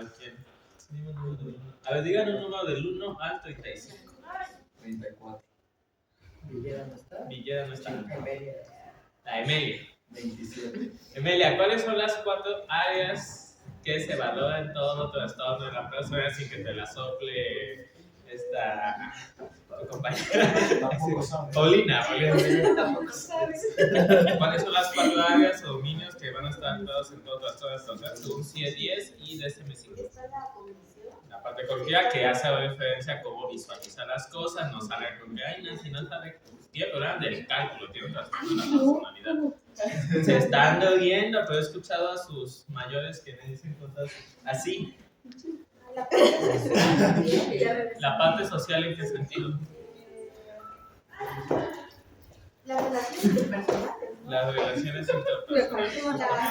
ver, ¿quién? A ver, digan un número del 1 al 35. 34. Villera no está. Villera no está. Emelia. La Emelia. 27. Emelia, ¿cuáles son las 4 áreas que se valoran en todo trastorno de la persona sin que te la sople esta tu compañera? Tampoco sabe. Paulina. Tampoco sabes. ¿Cuáles son las 4 áreas o dominios que van a estar todos en todo trastorno de la persona? Un CIE-10 y DSM-5. Está la cognición. La parte cognitiva que hace referencia a cómo visualiza las cosas, no sabe con qué hay, si no sabe, tiene problemas del cálculo, tiene un trastorno de la personalidad. Se están riendo, pero he escuchado a sus mayores que me dicen cosas así. La parte social. La parte social, ¿en qué sentido? Las relaciones interpersonales. Las relaciones interpersonales.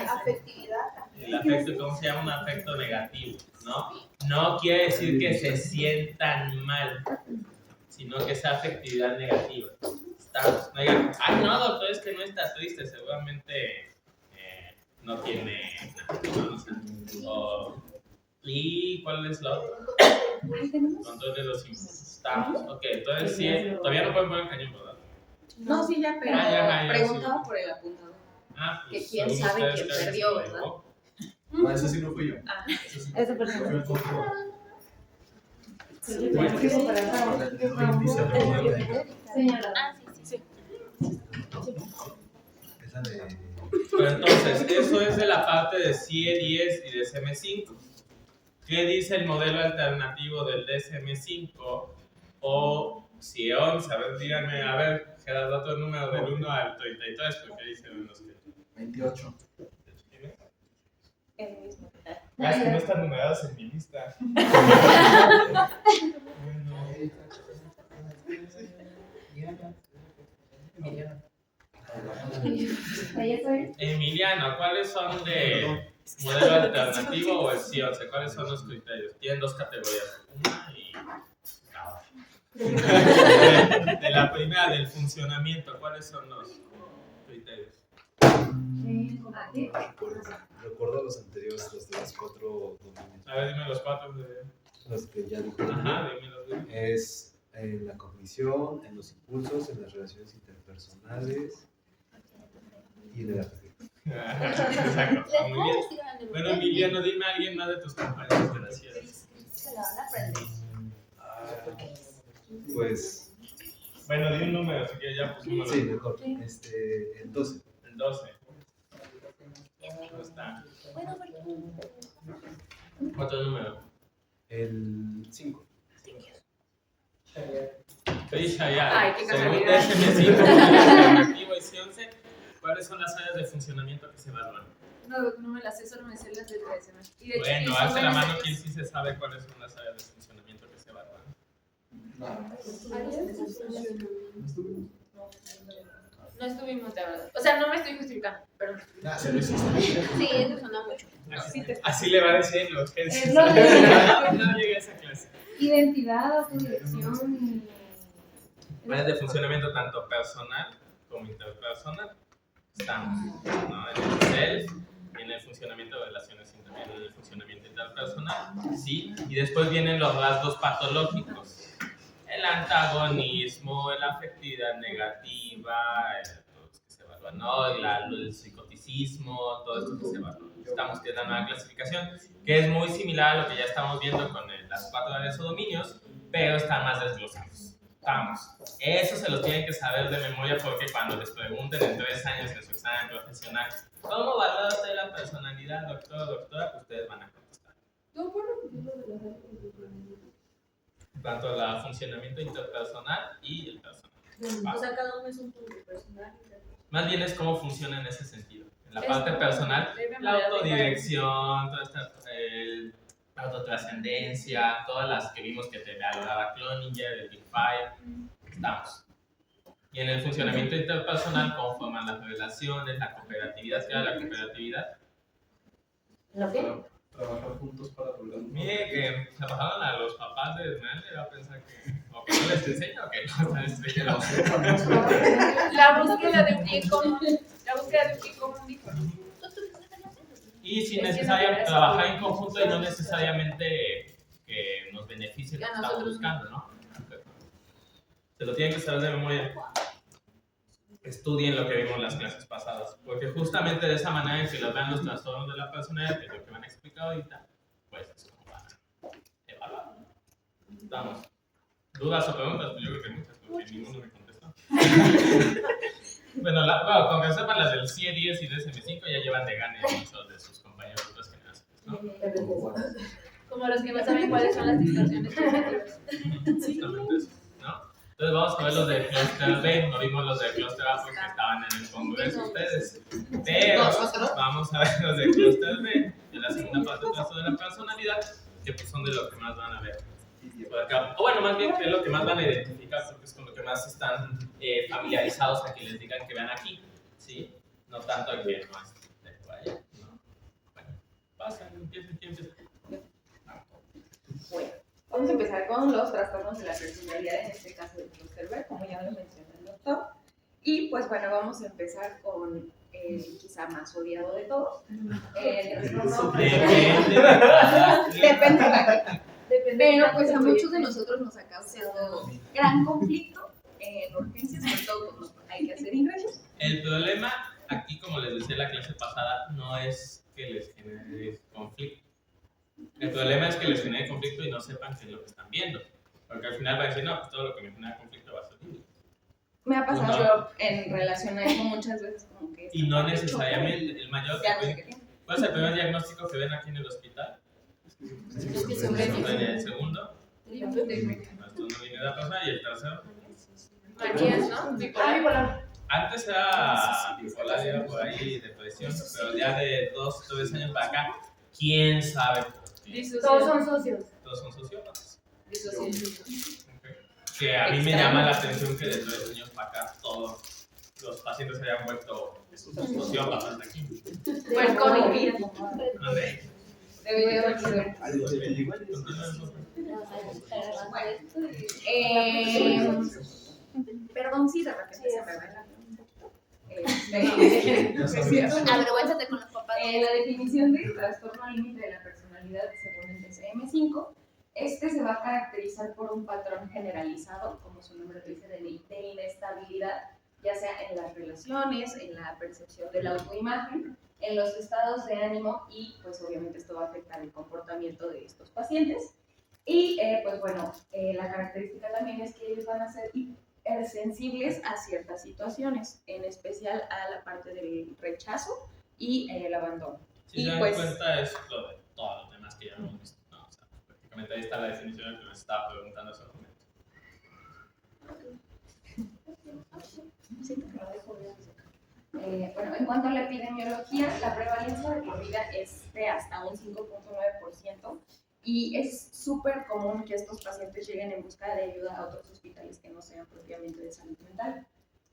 La afectividad. El afecto, ¿cómo se llama? Un afecto negativo, ¿no? No quiere decir que se sientan mal, sino que esa afectividad negativa. Estamos, no digan, ay no, doctor, es que no está triste, seguramente no tiene nada. ¿Y cuál es la otra? Control de los impulsos. Estamos, ok, entonces sí, todavía no pueden poner el cañón, ¿verdad? No, sí, ya, pero ya, preguntaba por el apuntador. Pues, Que quién según sabe ustedes, quién cada perdió, se lo ¿verdad? llevó. No, eso sí no fui yo. Ah, Eso sí. Esa persona. Fue el control. Bueno, El 27. señora. ah, sí. Esa de. Pero entonces, eso es de la parte de CIE-10 y de DSM-5. ¿Qué dice el modelo alternativo del DSM-5 o CIE-11? A ver, díganme, a ver, Gerardo, otro número del 1 al 33, porque dicen los que... 28. El mismo. Ah, es que no están numerados en mi lista. Emiliano, ¿cuáles son de modelo alternativo o el CIE-11? ¿Cuáles son los criterios? Tienen dos categorías, una y la otra. De la primera, del funcionamiento, ¿cuáles son los criterios? Recuerdo los anteriores, los de los 4 dominios. A ver, dime los 4 de... Los que ya dije. Ajá, dime los de... Es en la cognición, en los impulsos, en las relaciones interpersonales y en el afecto. Exacto, muy bien. Bueno, Emiliano, dime a alguien más de tus compañeros de la ciencia. Se la van a aprender. Pues, Bueno, di un número, así que ya pusimos sí, mejor. El 12. el 12. ¿Dónde está? Bueno, Otro número. El 5. Soy Shayar. Ay, qué Según casualidad. DSM-5, alternativo y CIE-11, ¿cuáles son las áreas de funcionamiento que se evalúan? No me las sé, solo me sé las de tradicional. Y de hecho, Bueno, mis alza la jóvenes mano ellos- quien sí se sabe cuáles son las áreas de funcionamiento que se evalúan. No estuvimos, la verdad. O sea, no me estoy justificando, pero no estuvimos. Nah, se lo hiciste. sí, eso suena mucho. Así le va diciendo. Que Es sí lo sabe. de- No llegué a esa clase. Identidad, autodirección. Áreas de funcionamiento tanto personal como interpersonal. Estamos, ¿no? En el self y en el funcionamiento de relaciones en el funcionamiento interpersonal, ¿sí? Y después vienen los rasgos patológicos. El antagonismo, la afectividad negativa, todos los que se evalúan, ¿no? El psicoticismo, todo esto que se evalúa. Estamos teniendo una clasificación que es muy similar a lo que ya estamos viendo con las 4 áreas o dominios, pero están más desglosados. Vamos, eso se lo tienen que saber de memoria porque cuando les pregunten en 3 años en su examen profesional, ¿cómo valora usted la personalidad, doctor, doctora? Ustedes van a contestar. Tanto el funcionamiento interpersonal y el personal. O sea, cada uno es un punto personal. Más bien es cómo funciona en ese sentido. En la parte personal, la autodirección, toda esta, la autotrascendencia, todas las que vimos que te valoraba Cloninger, el Big Five, estamos. Y en el funcionamiento interpersonal, cómo forman las relaciones, la cooperatividad. ¿Qué era la cooperatividad? ¿Lo qué? Trabajar juntos para lograr. Mire que se pasaron a los papás de Esmeralda y va a pensar que o que no les enseña o que no están estudiando. La búsqueda de un bien común. La búsqueda de un bien común, dijo. Y Y si Es que no necesario debería ser trabajar muy en conjunto y no necesariamente que nos beneficie lo A que estamos nosotros buscando, ¿no? Se lo tienen que saber de memoria. Estudien lo que vimos en las clases pasadas, porque justamente de esa manera en que los vean los trastornos de la personalidad, que es lo que van a explicar ahorita, pues es como van a evaluar. Vamos. ¿Dudas o preguntas? Pues yo creo que muchas, porque ninguno me contestó. Bueno, con que sepan las del CIE 10 y DSM5 ya llevan de gane muchos de sus compañeros de otras generaciones, ¿no? Como los que no saben cuáles son las distorsiones cognitivas. Justamente eso, ¿no? Entonces vamos a ver los de Cluster B, no vimos los de Cluster A porque estaban en el congreso ustedes. Pero vamos a ver los de Cluster B, en la segunda parte del trazo de la personalidad, que pues son de lo que más van a ver. Por acá. O bueno, más bien que es lo que más van a identificar, porque es con lo que más están familiarizados a que les digan que vean aquí, ¿sí? No tanto a que no esté por allá, ¿no? Bueno, pasen, empiecen, ¿quién empieza? Bueno, vamos a empezar con los trastornos de la personalidad, en este caso del Cluster B, como ya lo mencionó el doctor. Y pues bueno, vamos a empezar con el quizá más odiado de todos, el trastorno depende de la gente. Pero pues a muchos de nosotros nos ha causado gran conflicto en urgencias, sobre todo cuando hay que hacer ingresos. El problema aquí, como les decía en la clase pasada, no es que les genere conflicto. El problema es que les genere conflicto y no sepan qué es lo que están viendo. Porque al final va a decir, no, pues todo lo que me genera conflicto va a ser libre. Me ha pasado en relación a eso muchas veces como que... Y no necesariamente, el mayor... Ya no sé qué tiene. ¿Cuál es el primer diagnóstico que ven aquí en el hospital? En el segundo, trastorno personal, y el tercero. Manías, ¿no? Bipolar. Antes era bipolar, era por ahí depresión, pero ya de 2 o 3 años para acá, ¿quién sabe por qué? Todos son socios. Todos son sociópatas. Disociación. Que a mí me llama la atención que de 3 años para acá todos los pacientes se hayan vuelto sociópatas de aquí. Bueno, con vida. ¿Dónde? Debería haber sido. Perdón, sí, de repente se me va la Avergüénzate con los papás. La definición de trastorno límite de la personalidad según el DSM-5, este se va a caracterizar por un patrón generalizado, como su nombre lo dice, de inestabilidad, ya sea en las relaciones, en la percepción de la autoimagen, en los estados de ánimo y pues obviamente esto va a afectar el comportamiento de estos pacientes. Y pues bueno, la característica también es que ellos van a ser hipersensibles a ciertas situaciones, en especial a la parte del rechazo y el abandono. Si Y se dan pues, cuenta es lo de todos los demás que ya hemos visto, ¿no? O sea, prácticamente ahí está la definición que les estaba preguntando hace un momento. Bueno, en cuanto a la epidemiología, la prevalencia de por vida es de hasta un 5.9% y es súper común que estos pacientes lleguen en busca de ayuda a otros hospitales que no sean propiamente de salud mental.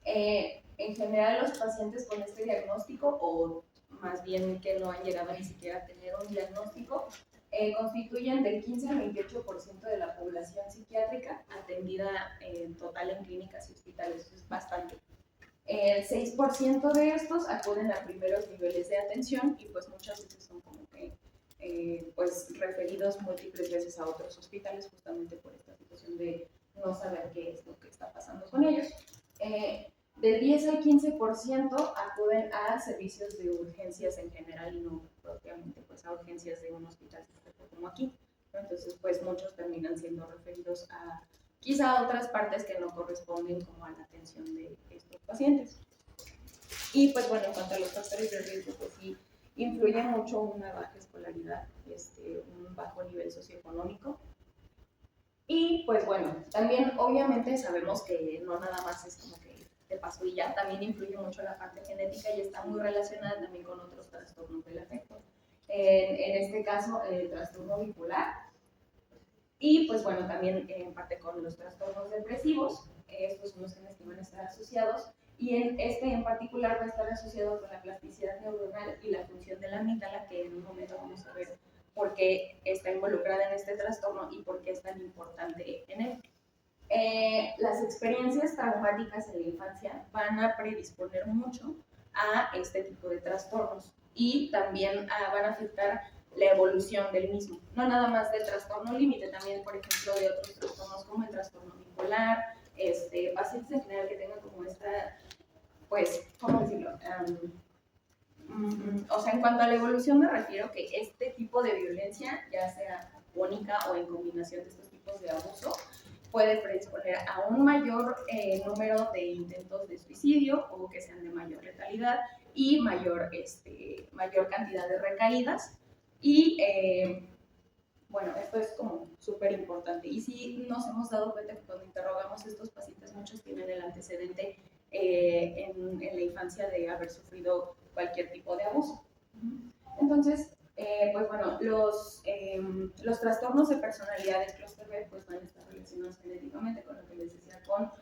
En general, los pacientes con este diagnóstico, o más bien que no han llegado ni siquiera a tener un diagnóstico, constituyen del 15 al 28% de la población psiquiátrica atendida en total en clínicas y hospitales. Es bastante. El 6% de estos acuden a primeros niveles de atención y pues muchas veces son como que pues referidos múltiples veces a otros hospitales justamente por esta situación de no saber qué es lo que está pasando con ellos. Del 10 al 15% acuden a servicios de urgencias en general y no propiamente pues a urgencias de un hospital como aquí. Entonces pues muchos terminan siendo referidos a quizá a otras partes que no corresponden como a la atención de estos pacientes. Y pues bueno, en cuanto a los factores de riesgo, pues sí, influye mucho una baja escolaridad, un bajo nivel socioeconómico. Y pues bueno, también obviamente sabemos que no nada más es como que te pasó y ya, también influye mucho la parte genética y está muy relacionada también con otros trastornos del afecto. En este caso, el trastorno bipolar. Y pues bueno, también en parte con los trastornos depresivos, estos son los genes que van a estar asociados, y en particular va a estar asociado con la plasticidad neuronal y la función de la amígdala, que en un momento vamos a ver por qué está involucrada en este trastorno y por qué es tan importante en él. Las experiencias traumáticas en la infancia van a predisponer mucho a este tipo de trastornos y también van a afectar la evolución del mismo. No nada más del trastorno límite, también, por ejemplo, de otros trastornos como el trastorno bipolar, pacientes en general que tengan como esta, pues, ¿cómo decirlo? O sea, en cuanto a la evolución me refiero que este tipo de violencia, ya sea única o en combinación de estos tipos de abuso, puede predisponer a un mayor número de intentos de suicidio o que sean de mayor letalidad y mayor cantidad de recaídas. Y bueno, esto es como súper importante. Y sí nos hemos dado cuenta que cuando interrogamos a estos pacientes, muchos tienen el antecedente en la infancia de haber sufrido cualquier tipo de abuso. Entonces, pues bueno, los trastornos de personalidad del clúster B pues van a estar relacionados genéticamente con lo que les decía, con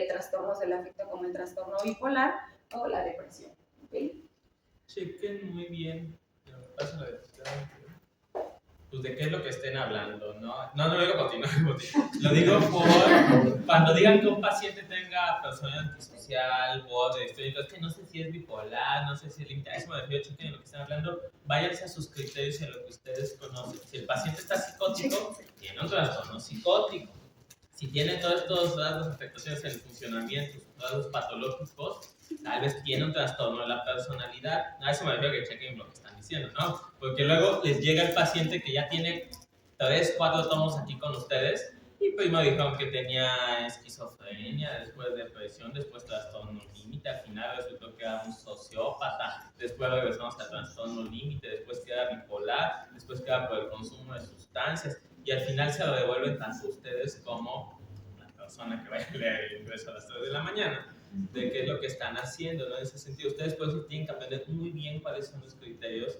trastornos del afecto como el trastorno bipolar o la depresión. ¿Okay? Chequen muy bien. Pasa la depresión. Pues de qué es lo que estén hablando, ¿no? No lo digo por ti, no lo digo por ti. Lo digo por cuando digan que un paciente tenga personalidad antisocial, borde, es que no sé si es bipolar, no sé si es límite, a eso me refiero, chequen en lo que están hablando, váyanse a sus criterios y a lo que ustedes conocen. Si el paciente está psicótico, tiene un trastorno psicótico. Si tiene todas las afectaciones en el funcionamiento, rasgos patológicos, tal vez tiene un trastorno de la personalidad. A eso me refiero que chequen lo que están diciendo, ¿no? Porque luego les llega el paciente que ya tiene 3, 4 tomos aquí con ustedes y primero dijeron que tenía esquizofrenia, después depresión, después trastorno límite, al final resultó que era un sociópata, después regresamos al trastorno límite, después que era bipolar, después que era por el consumo de sustancias y al final se lo devuelven tanto ustedes como la persona que va a leer el ingreso a las 3 de la mañana. De qué es lo que están haciendo, ¿no? En ese sentido, ustedes por eso tienen que aprender muy bien cuáles son los criterios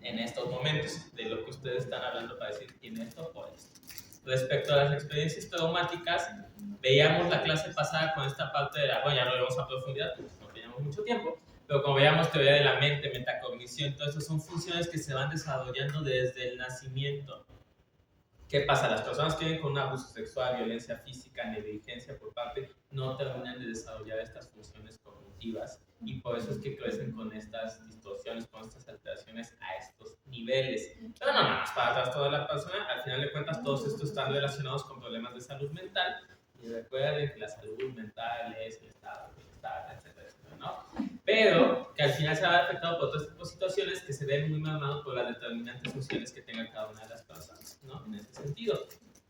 en estos momentos de lo que ustedes están hablando para decir tiene esto o esto. Respecto a las experiencias traumáticas, veíamos la clase pasada con esta parte de la, bueno, ya no lo vemos a profundidad, porque no teníamos mucho tiempo, pero como veíamos teoría de la mente, metacognición, todo eso son funciones que se van desarrollando desde el nacimiento. ¿Qué pasa? Las personas que viven con un abuso sexual, violencia física, negligencia por parte, no terminan de desarrollar estas funciones cognitivas y por eso es que crecen con estas distorsiones, con estas alteraciones a estos niveles. Pero no nada más para trastorno de la persona, al final de cuentas todos estos están relacionados con problemas de salud mental y recuerden que la salud mental es el estado de bienestar, etcétera, etcétera, ¿no? Pero que al final se va a ver afectado por otras situaciones que se ven muy marcados por las determinantes sociales que tenga cada una de las personas, ¿no? En ese sentido,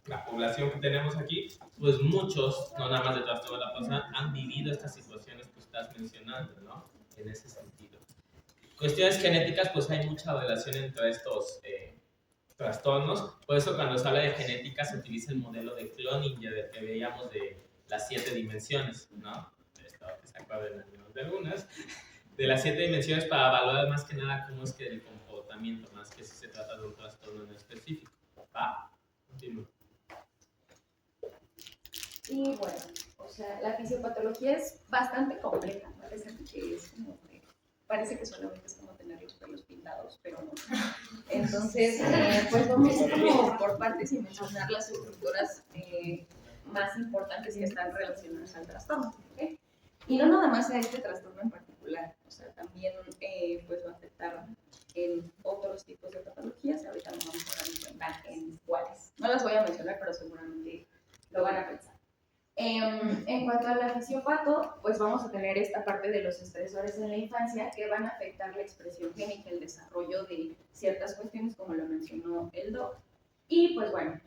la población que tenemos aquí, pues muchos, no nada más de trastorno de la persona, han vivido estas situaciones que estás mencionando, ¿no? En ese sentido. Cuestiones genéticas, pues hay mucha relación entre estos trastornos, por eso cuando se habla de genética se utiliza el modelo de Cloninger que veíamos de las 7 dimensiones, ¿no? Espero que se acuerden de algunas, de las 7 dimensiones para evaluar más que nada cómo es que el comportamiento, más que si se trata de un trastorno en específico. ¿Va? Continúo. Y bueno, o sea, la fisiopatología es bastante compleja, parece que solamente es como tener los pelos pintados, pero no. Entonces, pues vamos como por partes y mencionar las estructuras más importantes que están relacionadas al trastorno, ¿okay? Y no nada más a este trastorno en particular, o sea, también pues va a afectar en otros tipos de patologías, ahorita no vamos a mencionar en cuáles. No las voy a mencionar, pero seguramente lo van a pensar. En cuanto a la fisiopato, pues vamos a tener esta parte de los estresores en la infancia que van a afectar la expresión génica, el desarrollo de ciertas cuestiones, como lo mencionó el doc. Y pues bueno,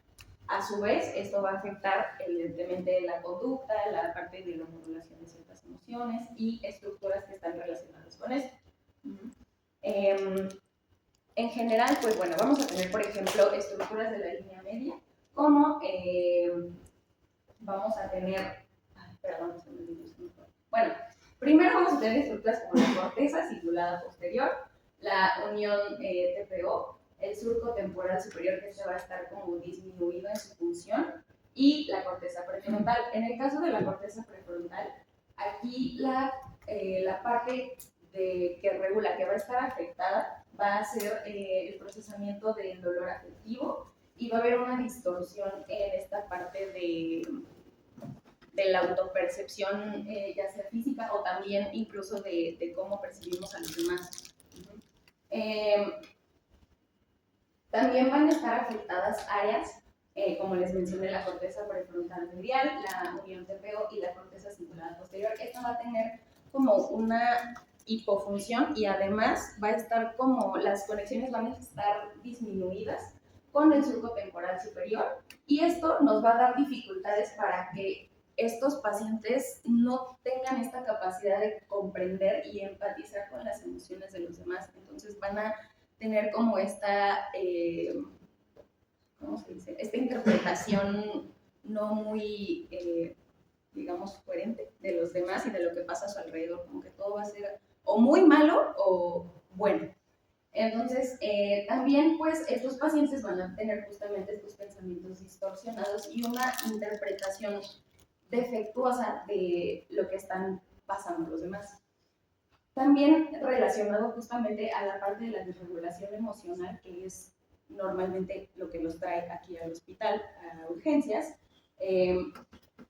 a su vez, esto va a afectar evidentemente la conducta, la parte de la modulación de ciertas emociones y estructuras que están relacionadas con esto. En general, pues bueno, vamos a tener, por ejemplo, estructuras de la línea media, como vamos a tener, perdón, se me olvidó. Bueno, primero vamos a tener estructuras como la corteza cingulada posterior, la unión TPO, el surco temporal superior que se va a estar como disminuido en su función y la corteza prefrontal. En el caso de la corteza prefrontal, aquí la parte que regula, que va a estar afectada, va a ser el procesamiento del dolor afectivo y va a haber una distorsión en esta parte de la autopercepción, ya sea física o también incluso de cómo percibimos a los demás. También van a estar afectadas áreas, como les mencioné, la corteza prefrontal medial, la unión TPO y la corteza cingulada posterior. Esta va a tener como una hipofunción y además va a estar como las conexiones van a estar disminuidas con el surco temporal superior y esto nos va a dar dificultades para que estos pacientes no tengan esta capacidad de comprender y empatizar con las emociones de los demás. Entonces van a tener como esta, ¿cómo se dice? Esta interpretación no muy, digamos, coherente de los demás y de lo que pasa a su alrededor, como que todo va a ser o muy malo o bueno. Entonces, también pues estos pacientes van a tener justamente estos pensamientos distorsionados y una interpretación defectuosa de lo que están pasando los demás. También relacionado justamente a la parte de la desregulación emocional, que es normalmente lo que los trae aquí al hospital, a urgencias.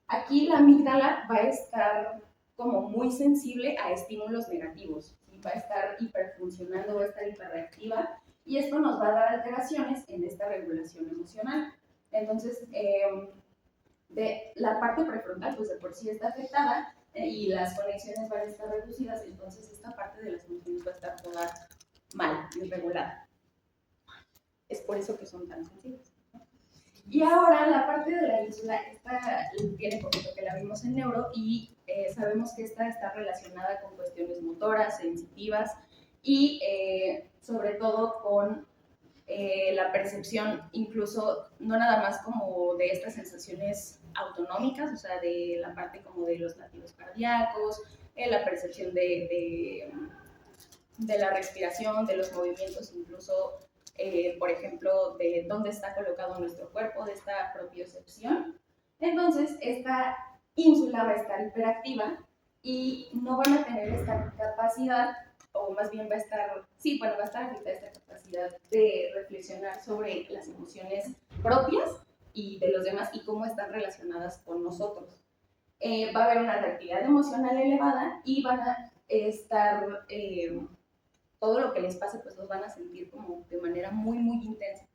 Aquí la amígdala va a estar como muy sensible a estímulos negativos, ¿sí? Va a estar hiperfuncionando, va a estar hiperreactiva y esto nos va a dar alteraciones en esta regulación emocional. Entonces, de la parte prefrontal, pues de por sí está afectada y las conexiones van a estar reducidas, entonces esta parte de las emociones va a estar toda mal, irregulada. Es por eso que son tan sensibles. Y ahora la parte de la ínsula, esta tiene poquito que la vimos en neuro y sabemos que esta está relacionada con cuestiones motoras, sensitivas y sobre todo con la percepción, incluso no nada más como de estas sensaciones autonómicas, o sea, de la parte como de los latidos cardíacos, la percepción de la respiración, de los movimientos, incluso por ejemplo, de dónde está colocado nuestro cuerpo, de esta propiocepción. Entonces, esta ínsula va a estar hiperactiva y no van a tener esta capacidad, o más bien va a estar, sí, bueno, va a estar afectada esta capacidad de reflexionar sobre las emociones propias y de los demás y cómo están relacionadas con nosotros. Va a haber una reactividad emocional elevada y van a estar... todo lo que les pase, pues los van a sentir como de manera muy, muy intensa.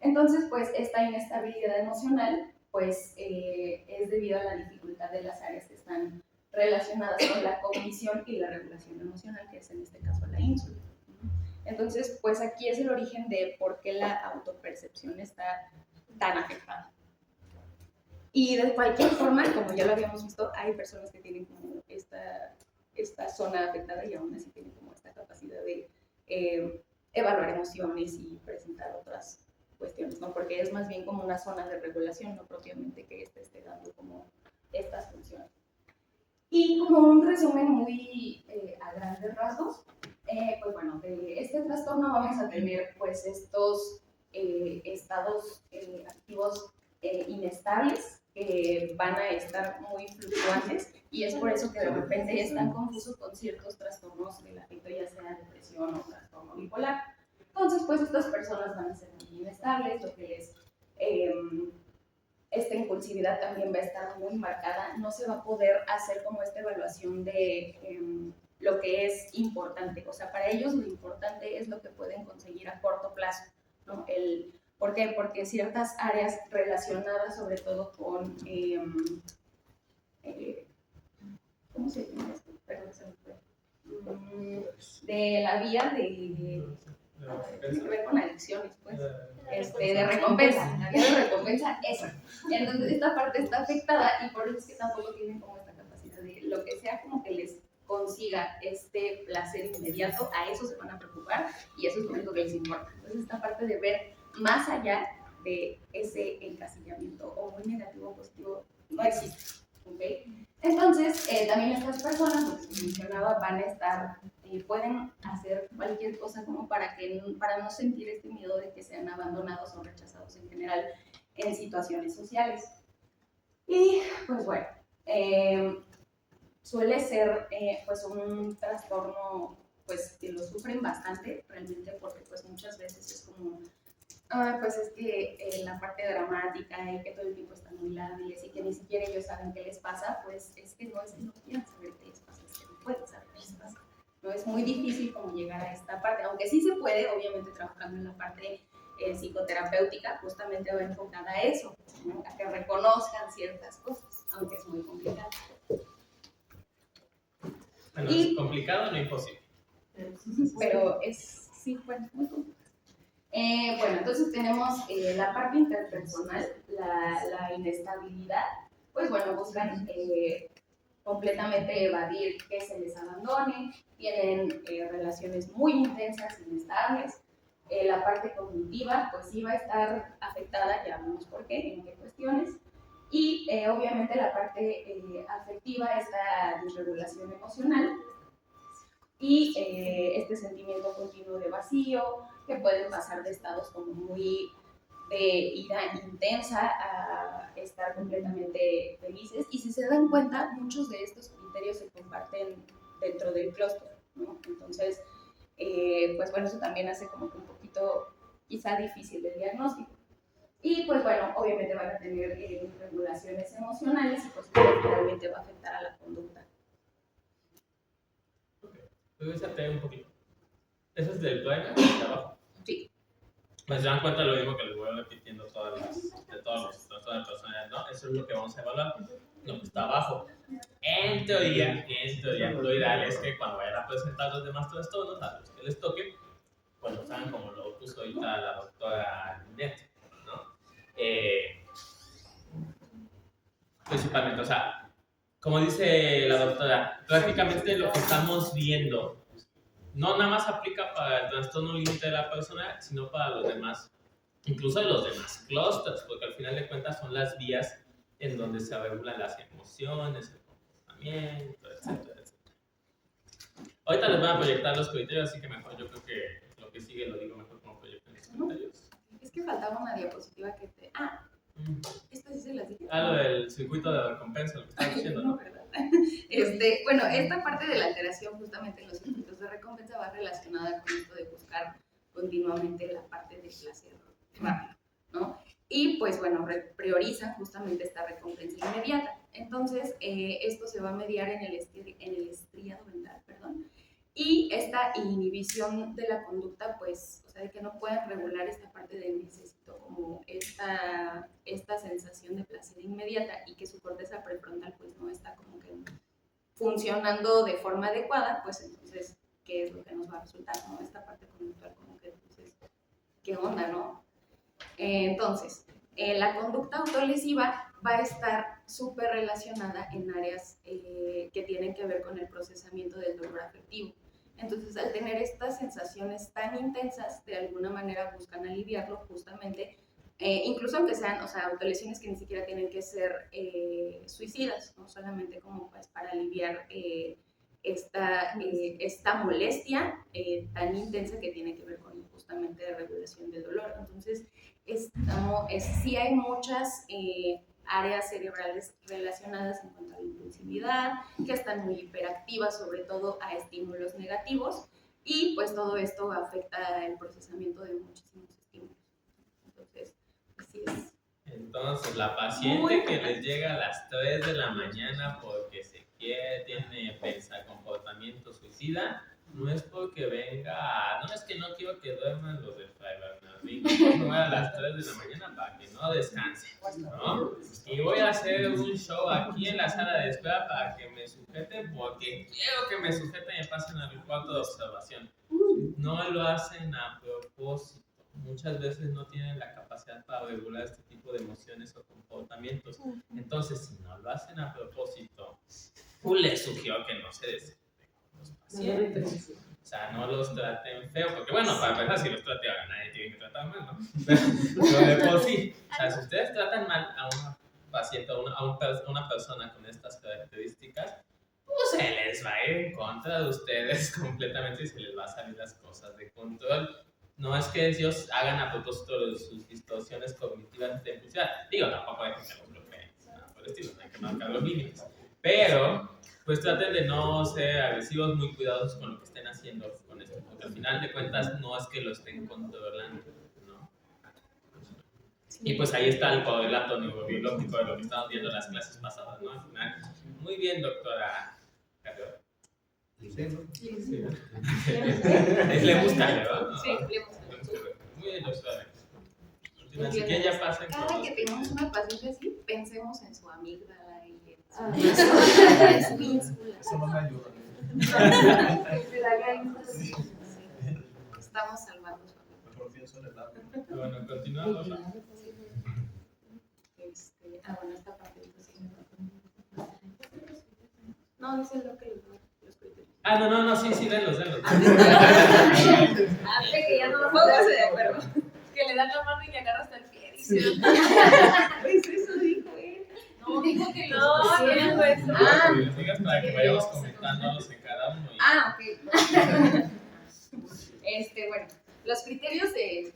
Entonces, pues esta inestabilidad emocional, pues es debido a la dificultad de las áreas que están relacionadas con la cognición y la regulación emocional, que es en este caso la ínsula. Entonces, pues aquí es el origen de por qué la autopercepción está tan afectada. Y de cualquier forma, como ya lo habíamos visto, hay personas que tienen como esta zona afectada y aún así tienen como esta capacidad de evaluar emociones y presentar otras cuestiones, ¿no? Porque es más bien como una zona de regulación, no propiamente que esté dando como estas funciones. Y como un resumen muy a grandes rasgos, pues bueno, de este trastorno vamos a tener pues estos estados activos inestables que van a estar muy fluctuantes y es por eso que de repente es tan confuso con ciertos trastornos del afecto, ya sea depresión o trastorno bipolar. Entonces, pues estas personas van a ser muy inestables, lo que les... esta impulsividad también va a estar muy marcada, no se va a poder hacer como esta evaluación de lo que es importante, o sea, para ellos lo importante es lo que pueden conseguir a corto plazo, ¿no? ¿Por qué? Porque ciertas áreas relacionadas sobre todo con, ¿cómo se llama esto? Perdón, se me fue. De la vía de tiene que ver con adicciones, pues, de recompensa, la vía de recompensa, esa. Entonces esta parte está afectada y por eso es que tampoco tienen como esta capacidad de lo que sea como que les consiga este placer inmediato, a eso se van a preocupar y eso es lo único que les importa. Entonces esta parte de ver más allá de ese encasillamiento o muy negativo o positivo no existe, ¿ok? Entonces también estas personas, como se mencionaba, van a estar, pueden hacer cualquier cosa como para no sentir este miedo de que sean abandonados o rechazados en general en situaciones sociales. Y pues bueno, suele ser pues un trastorno pues que lo sufren bastante realmente porque pues muchas veces es como pues es que la parte dramática y que todo el tiempo están muy lábiles y que ni siquiera ellos saben qué les pasa, pues es que no es que no quieran saber qué les pasa, es que no pueden saber qué les pasa. ¿no? Es muy difícil como llegar a esta parte, aunque sí se puede, obviamente trabajando en la parte psicoterapéutica, justamente va enfocada a eso, ¿no? A que reconozcan ciertas cosas, aunque es muy complicado. Bueno, Y- es complicado, no imposible. Pero es, sí, bueno, muy complicado. Bueno, entonces tenemos la parte interpersonal, la inestabilidad, pues bueno, buscan completamente evadir que se les abandone, tienen relaciones muy intensas, inestables. La parte cognitiva, pues sí va a estar afectada, ya vemos por qué, en qué cuestiones. Y obviamente la parte afectiva, esta desregulación emocional y este sentimiento continuo de vacío, que pueden pasar de estados como muy de ira intensa a estar completamente felices. Y si se dan cuenta, muchos de estos criterios se comparten dentro del clúster, ¿no? Entonces, pues bueno, eso también hace como que un poquito quizá difícil el diagnóstico. Y pues bueno, obviamente van a tener regulaciones emocionales y pues finalmente va a afectar a la conducta. Revísate un poquito. ¿Eso es del primer de abajo? Sí. Pues se dan cuenta de lo mismo que les voy repitiendo de todos los trastornos de personalidad, ¿no? Eso es lo que vamos a evaluar, lo que está abajo. En teoría, lo ideal es que cuando vayan a presentar los demás trastornos, a los que les toque, pues lo saben como lo puso ahorita la doctora Linet, ¿no? Principalmente, o sea, como dice la doctora, prácticamente lo que estamos viendo no nada más aplica para el trastorno límite de la persona, sino para los demás, incluso los demás clústeres, porque al final de cuentas son las vías en donde se regulan las emociones, el comportamiento, etcétera, etcétera. Ahorita les voy a proyectar los criterios, así que mejor yo creo que lo que sigue lo digo mejor como proyecto los criterios. Es que faltaba una diapositiva que te... Esta sí se las dije. Lo del circuito de recompensa, lo que estaba diciendo, ¿no? ¿verdad? Bueno, esta parte de la alteración justamente en los circuitos de recompensa va relacionada con esto de buscar continuamente la parte del placer rápido, ¿no? Y pues bueno, priorizan justamente esta recompensa inmediata. Entonces, esto se va a mediar en el estriado ventral, perdón. Y esta inhibición de la conducta, pues, o sea, de que no pueden regular esta parte de necesito, como esta sensación de placer inmediata y que su corteza prefrontal, pues, no está como que funcionando de forma adecuada, pues, entonces, ¿qué es lo que nos va a resultar, no? Esta parte conductual, como que, entonces, ¿qué onda, no? Entonces, la conducta autolesiva va a estar súper relacionada en áreas que tienen que ver con el procesamiento del dolor afectivo. Entonces, al tener estas sensaciones tan intensas, de alguna manera buscan aliviarlo justamente, incluso aunque sean, o sea, autolesiones que ni siquiera tienen que ser suicidas, no solamente como pues para aliviar esta molestia tan intensa que tiene que ver con justamente la regulación del dolor. Entonces, sí hay muchas áreas cerebrales relacionadas en cuanto a la impulsividad, que están muy hiperactivas, sobre todo a estímulos negativos, y pues todo esto afecta el procesamiento de muchísimos estímulos. Entonces, así es. Entonces, la paciente que les llega a las 3 de la mañana porque tiene comportamiento suicida, no es porque venga, no es que no quiero que duerman los de Fray Bernardino, no voy a las 3 de la mañana para que no descansen, ¿no? Y voy a hacer un show aquí en la sala de espera para que me sujeten porque quiero que me sujeten y me pasen al cuarto de observación. No lo hacen a propósito. Muchas veces no tienen la capacidad para regular este tipo de emociones o comportamientos. Entonces, si no lo hacen a propósito, les sugiero que no se desempeñen con los pacientes. O sea, no los traten feo, porque bueno, para empezar, si los traten a nadie tiene que tratar mal, ¿no? Pero de por sí, o sea, si ustedes tratan mal a una paciente, a una persona con estas características, pues se les va a ir en contra de ustedes completamente y se les va a salir las cosas de control. No es que ellos hagan a propósito de sus distorsiones cognitivas de impulsividad. Digo, tampoco hay que los bloqueen, nada por el estilo, hay que marcar los límites. Pero, pues traten de no ser agresivos, muy cuidadosos con lo que estén haciendo con esto, porque al final de cuentas no es que lo estén controlando, ¿no? Y pues ahí está el correlato neurobiológico de lo que estábamos viendo en las clases pasadas, ¿no? Al final, muy bien, doctora Carrión. Sí, ¿no? Sí. Es le gusta, ¿verdad? Sí, le gusta. Muy ilustrado. Así que ya pasa. Cada que tenemos una paciente así, pensemos en su amígdala y en su, Ah. en su ínsula. Eso no me ayuda. Estamos salvando su amígdala. Mejor pienso en el agua. Bueno, continuamos. Bueno, esta parte entonces. No, dice lo que los criterios. No, sí, denlos. Hace que ya no lo Póngase de acuerdo. Que le dan la mano y le agarra hasta el pie. Dice, Pues eso dijo él. no, dijo que No, no, no dijo eso. Ah, Que les digas para que vayamos comentándolos en cada uno. ok. Bueno, los criterios del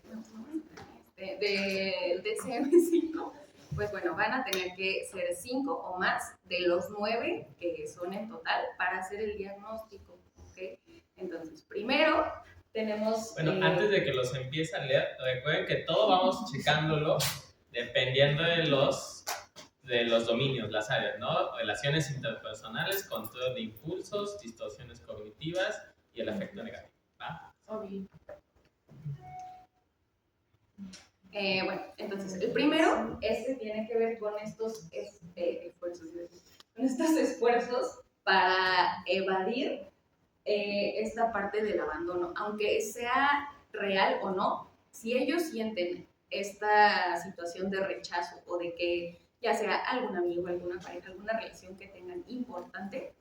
DSM-5, pues bueno, van a tener que ser 5 o más de los 9 que son en total para hacer el diagnóstico, ¿ok? Entonces, primero tenemos... Bueno, antes de que los empiece a leer, recuerden que todo vamos checándolo dependiendo de los dominios, las áreas, ¿no? Relaciones interpersonales, control de impulsos, distorsiones cognitivas y el afecto negativo, ¿va? Bueno, entonces, el primero, tiene que ver con estos esfuerzos para evadir esta parte del abandono. Aunque sea real o no, si ellos sienten esta situación de rechazo o de que ya sea algún amigo, alguna pareja, alguna relación que tengan importante,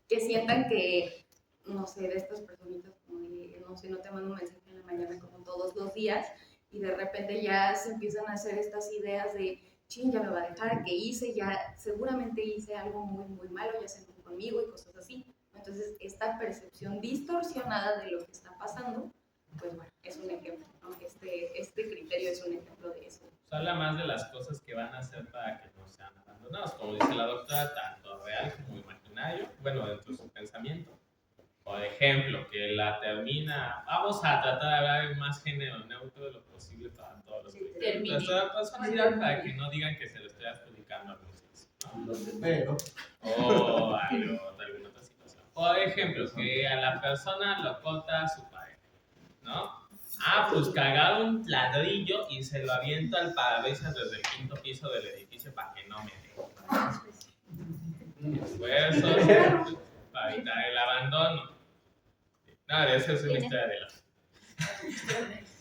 que sientan que, no sé, de estas personitas como de, no sé, no te mando un mensaje en la mañana como todos los días, y de repente ya se empiezan a hacer estas ideas de, chin, ya me va a dejar, que hice, ya seguramente hice algo muy, muy malo, ya se enojó conmigo y cosas así. Entonces, esta percepción distorsionada de lo que está pasando, pues bueno, es un ejemplo, ¿no? Este criterio es un ejemplo de eso. Habla más de las cosas que van a hacer para que no sean abandonados, como dice la doctora, tanto real como imaginario, bueno, dentro de su pensamiento. Por ejemplo, que la termina, vamos a tratar de hablar más género neutro de lo posible para todos los criterios. Entonces, toda personalidad para que no digan que se lo estoy adjudicando a algunos, ¿no? Pero, O alguna otra situación. Por ejemplo, que a la persona lo corta su pareja, ¿no? Pues cagaba un ladrillo y se lo aviento al parabrisas desde el 5º piso del edificio para que no me deje. Esfuerzos para evitar el abandono. No, esa es una historia de la...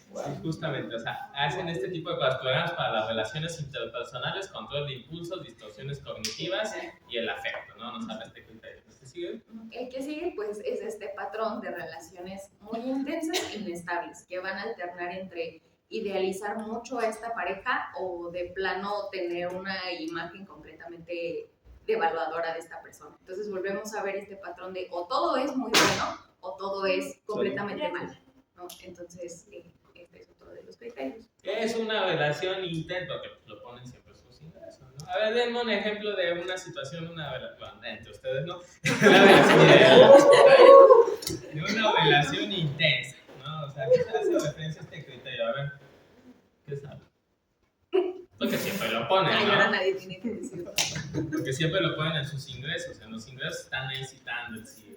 Sí, justamente, o sea, hacen este tipo de cosas, programas para las relaciones interpersonales, control de impulsos, distorsiones cognitivas y el afecto, ¿no? Nos habla este criterio. ¿Qué sigue? El que sigue, pues, es este patrón de relaciones muy intensas e inestables, que van a alternar entre idealizar mucho a esta pareja o de plano tener una imagen completamente devaluadora de esta persona. Entonces volvemos a ver este patrón de o todo es muy bueno o todo es completamente malo, ¿no? Entonces, este es otro de los criterios. ¿Qué es una relación intensa? Que lo ponen siempre sus ingresos, ¿no? A ver, denme un ejemplo de una situación, una relación, entre ustedes, ¿no? De una relación intensa, ¿no? O sea, ¿qué hace referencia a este criterio? A ver, ¿qué sabe? Porque siempre lo ponen, Ay, ahora ¿no? nadie tiene que decirlo. Porque siempre lo ponen en sus ingresos. En los ingresos están ahí citando el CIE.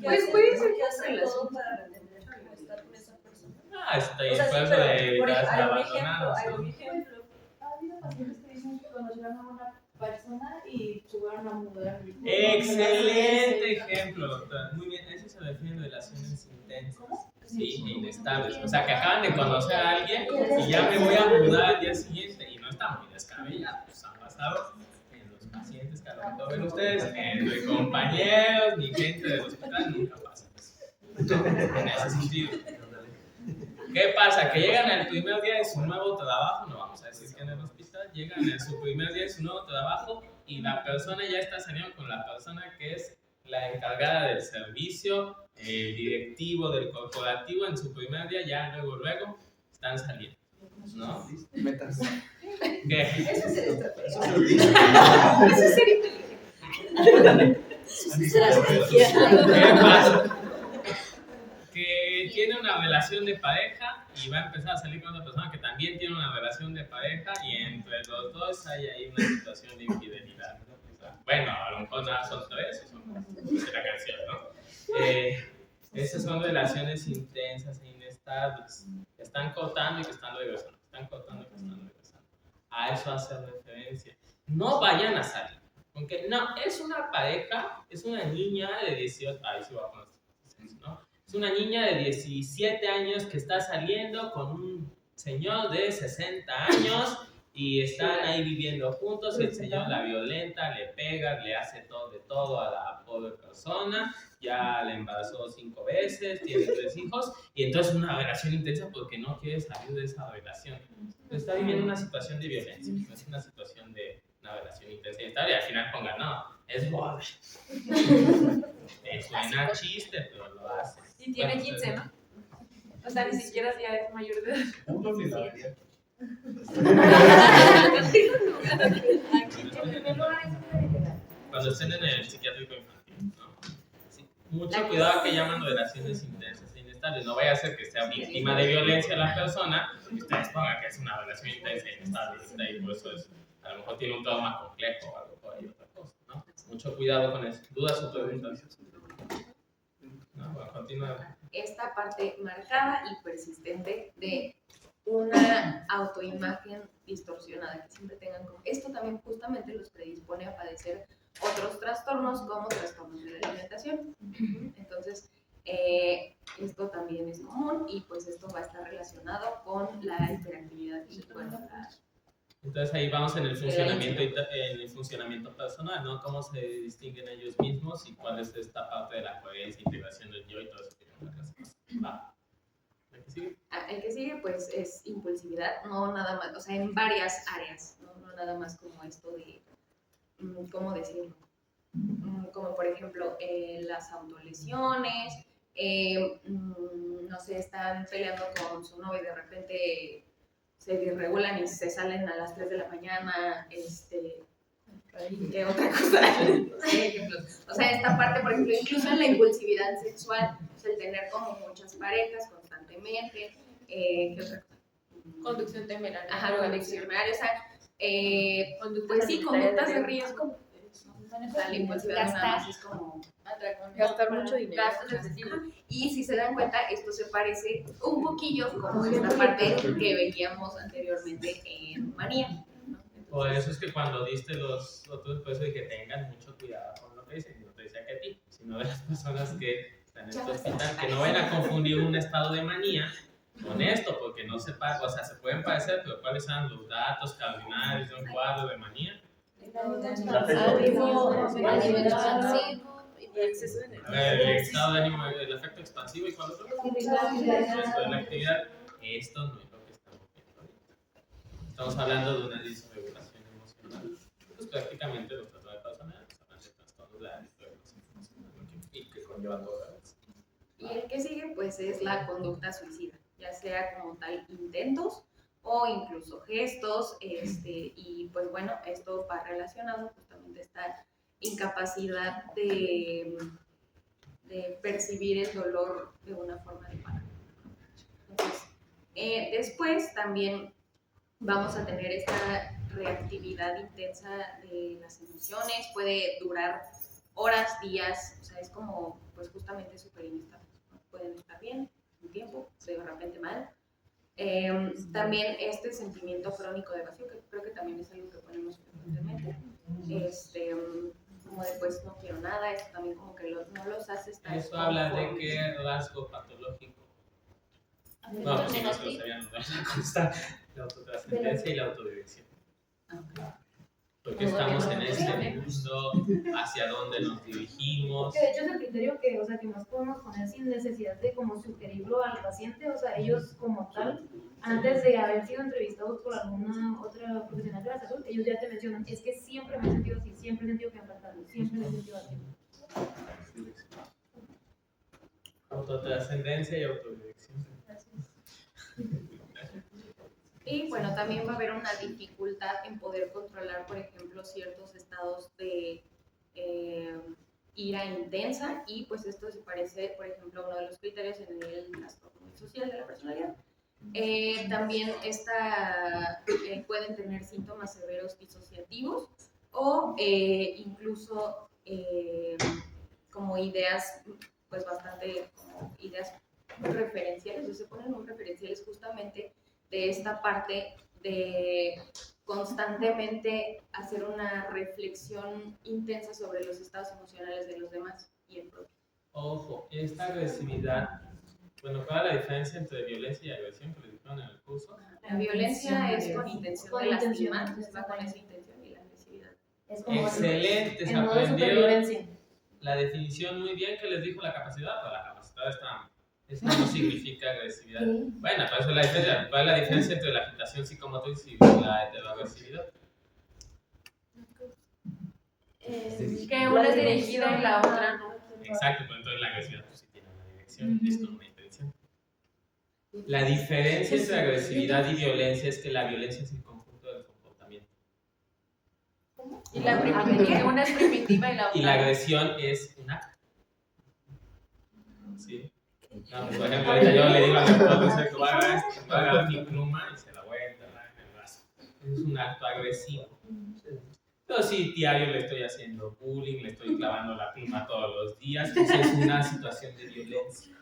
Pues puede ser que hace todo para entender cómo estar con esa persona. Está ahí O sea, el sí, esfuerzo de pero por evitar ser hay un abandonado. ejemplo. Ha habido pacientes que dicen que conocieron a una persona y jugaron a mudar. Excelente ejemplo, doctora. Muy bien, eso se refiere a relaciones intensas. Sí, e inestables. O sea, que acaban de conocer a alguien y ya me voy a mudar al día siguiente. Y no está muy descabellado. Pues han basado en los pacientes que a lo mejor ven ustedes, entre compañeros ni gente del hospital, nunca pasa eso. En ese sentido. ¿Qué pasa? Que llegan el primer día de su nuevo trabajo, no vamos a decir que en el hospital, llegan en su primer día de su nuevo trabajo y la persona ya está saliendo con la persona que es la encargada del servicio, el directivo del corporativo, en su primer día, ya luego están saliendo, ¿no? metas. ¿Qué? Eso es esto. Eso es el Eso es ser inteligente. ¿Qué pasa? Que tiene una relación de pareja y va a empezar a salir con otra persona que también tiene una relación de pareja y entre los dos hay ahí una situación de infidelidad. O sea, bueno, a lo mejor nada son 3 o son 2 de la canción, ¿no? Esas son relaciones intensas e inestables. Están cortando y que están regresando. Están cortando y que están regresando. A eso hace referencia. No vayan a salir. Aunque no, es una pareja, es una niña de 18. Ahí sí va a poner, ¿no? Es una niña de 17 años que está saliendo con un señor de 60 años y están ahí viviendo juntos y el señor la violenta, le pega, le hace todo de todo a la pobre persona, ya la embarazó 5 veces, tiene 3 hijos y entonces una relación intensa porque no quiere salir de esa relación. Está viviendo una situación de violencia, no es una situación de una relación intensa y estable, y al final pongan, no, es boda. Suena chiste, pero lo hace. Y tiene Bueno, 15, ¿no? O sea, ni siquiera ya es mayor de edad. Uno ni la haría. Cuando estén en el psiquiátrico infantil, ¿no? Sí. Mucho cuidado que llaman relaciones intensas e inestables. No vaya a ser que sea víctima de violencia la persona y ustedes pongan que es una relación intensa e inestable y por eso es, a lo mejor tiene un trauma complejo o algo por ahí, otra cosa, ¿no? Mucho cuidado con eso. ¿Dudas o preguntas? No, bueno, continúa. Esta parte marcada y persistente de una autoimagen distorsionada que siempre tengan como esto también justamente los predispone a padecer otros trastornos como trastornos de la alimentación. Entonces esto también es común y pues esto va a estar relacionado con la hiperactividad y bueno, Entonces ahí vamos en el funcionamiento personal, ¿no? Cómo se distinguen ellos mismos y cuál es esta parte de la coherencia, integración del yo y todo eso que yo me Va. ¿El que sigue? El que sigue pues es impulsividad, no nada más, o sea, en varias áreas, no nada más como esto de, ¿cómo decirlo? Como por ejemplo las autolesiones, no sé, están peleando con su novio y de repente se desregulan y se salen a las 3 de la mañana, ¿qué otra cosa? Ejemplos. O sea, esta parte, por ejemplo, incluso en la impulsividad sexual, o sea, el tener como muchas parejas constantemente, ¿qué otra cosa? Conducción temeraria. Ajá, conducción temeraria, o sea, pues sí, conductas de riesgo. La impulsividad nada más es como Gastar mucho dinero. gastos excesivos. Y si se dan cuenta, esto se parece un poquillo como esta parte que veíamos anteriormente en manía. ¿No? Por eso es que cuando diste los otros, por eso de que tengan mucho cuidado con lo que dicen, no te decía que a ti, sino de las personas que están en este hospital, que no vayan a confundir un estado de manía con esto, porque no se paga, o sea, se pueden parecer, pero ¿cuáles son los datos cardinales de un cuadro de manía? El estado de ánimo, el efecto expansivo y cuál otro? Esto de la actividad, esto no es lo que estamos viendo ahorita. Estamos hablando de una disregulación emocional. Pues prácticamente los trastornos personales hablan de trastornos de la disregulación emocional y que conlleva todo eso. Y el que sigue, pues, es la conducta suicida, ya sea como tal intentos o incluso gestos, y pues bueno, esto va relacionado justamente a esta incapacidad de percibir el dolor de una forma adecuada. Entonces, después también vamos a tener esta reactividad intensa de las emociones, puede durar horas, días, o sea, es como, pues justamente súper inestable, ¿no? Pueden estar bien un tiempo, de repente mal. También este sentimiento crónico de vacío, que creo que también es algo que ponemos frecuentemente, como de pues no quiero nada, esto también como que no los hace estar. Eso habla de qué rasgo patológico. No, pues sí, no se lo sabían, la autotrascendencia y la autodirección. Porque estamos en este mundo, hacia dónde nos dirigimos. Que de hecho es el criterio que, o sea, que más podemos poner sin necesidad de como sugerirlo al paciente, o sea, ellos como tal, antes de haber sido entrevistados por alguna otra profesional de la salud, ellos ya te mencionan, es que siempre me he sentido así, siempre he sentido que me falta algo, siempre me he sentido así. Autotrascendencia y autodirección. Y bueno, también va a haber una dificultad en poder controlar, por ejemplo, ciertos estados de ira intensa, y pues esto se parece, por ejemplo, a uno de los criterios en el trastorno social de la personalidad. También pueden tener síntomas severos disociativos o incluso como ideas pues bastante como ideas referenciales, o se ponen muy referenciales justamente de esta parte de constantemente hacer una reflexión intensa sobre los estados emocionales de los demás y el propio. Ojo, esta agresividad, bueno, ¿cuál es la diferencia entre violencia y agresión que les dijeron en el curso? La violencia es con intención Con de intención. lastimar, entonces va con esa intención, y la agresividad. Es como Excelente, se en modo aprendieron supervivencia. la definición muy bien que les dijo la capacidad, pero la capacidad está. Eso no significa agresividad. Bueno, para eso es la diferencia. ¿Cuál es la diferencia entre la agitación psicomotriz y la heteroagresividad? Que una es dirigida y la otra no. Exacto, pero entonces la agresividad pues, sí tiene una dirección, esto una intención. La diferencia entre agresividad y violencia es que la violencia es el conjunto del comportamiento. Y la primitiva, una es primitiva y la otra Y la no. agresión es un acto. ¿Sí? No, por ejemplo, ahorita yo le digo a mi esposo que va a agarrar mi pluma y se la voy a enterrar en el brazo. Es un acto agresivo. Pero si diario le estoy haciendo bullying, le estoy clavando la pluma todos los días, pues es una situación de violencia.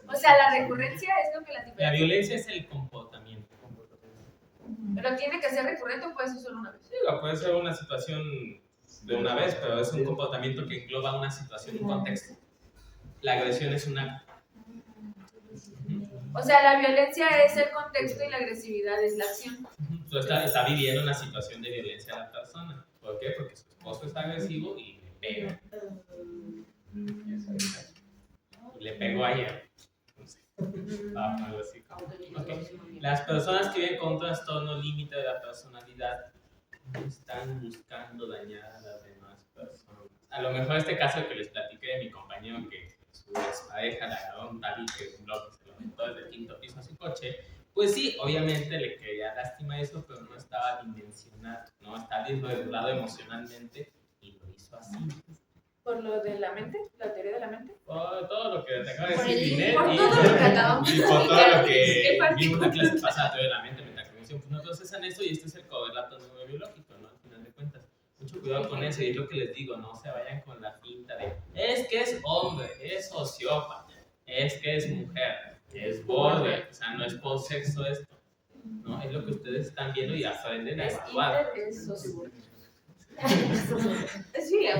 O sea, la recurrencia es lo que la La diferencia. violencia es el comportamiento. Pero tiene que ser recurrente o puede ser solo una vez. Digo, puede ser una situación de una vez, pero es un comportamiento que engloba una situación, un contexto. La agresión es un acto. O sea, la violencia es el contexto y la agresividad es la acción. Tú está viviendo una situación de violencia a la persona. ¿Por qué? Porque su esposo es agresivo y le pega. Y le pegó ayer. No sé. Vamos a ponerlo así. Ok. Las personas que viven con un trastorno límite de la personalidad no están buscando dañar a las demás personas. A lo mejor este caso que les platiqué de mi compañero que su expareja le agarró un tabique, un bloque, se lo aventó desde el quinto piso a su coche, pues sí, obviamente le quería lastimar eso, pero no estaba dimensionado, no está desregulado emocionalmente y lo hizo así. ¿Por lo de la mente? ¿La teoría de la mente? Por todo lo que te acabo de Por decir, el- Linet, por todo lo que acabamos y de por todo explicar. lo que ¿Qué vimos en la clase pasada, teoría de la mente, metacognición, pues no procesan eso y este es el correlato neurobiológico, ¿no? Al final de cuentas. Mucho cuidado con eso y es lo que les digo, no se vayan con la pinta de es que es hombre, es sociópata, es que es mujer, es border, o sea, no es por sexo esto, ¿no? Es lo que ustedes están viendo y aprenden a Es evaluar. inter, es socio. Sí, de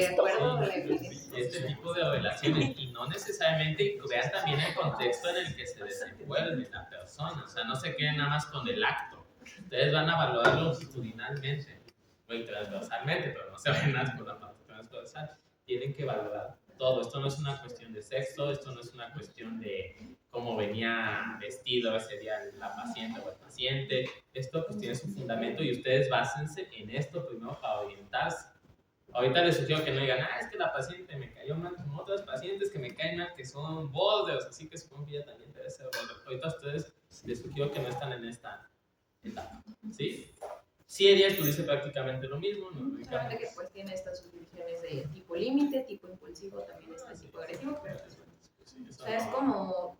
acuerdo. Este tipo de relaciones y no necesariamente vean también el contexto en el que se desenvuelve la persona, o sea, no se queden nada más con el acto, ustedes van a evaluarlo longitudinalmente o transversalmente, pero no se vayan nada por la parte transversal, tienen que valorar todo. Esto no es una cuestión de sexo, esto no es una cuestión de cómo venía vestido ese día la paciente o el paciente, esto pues tiene su fundamento y ustedes básense en esto primero para orientarse. Ahorita les sugiero que no digan, es que la paciente me cayó mal, como otras pacientes que me caen mal que son borders, así que supongo que ella también debe ser border. Ahorita a ustedes les sugiero que no están en esta etapa, ¿sí? Sí, ella dice prácticamente lo mismo, ¿no? Solamente que pues tiene estas subdivisiones de tipo límite, tipo impulsivo, también está tipo agresivo, pero pues, bueno. O sea, es como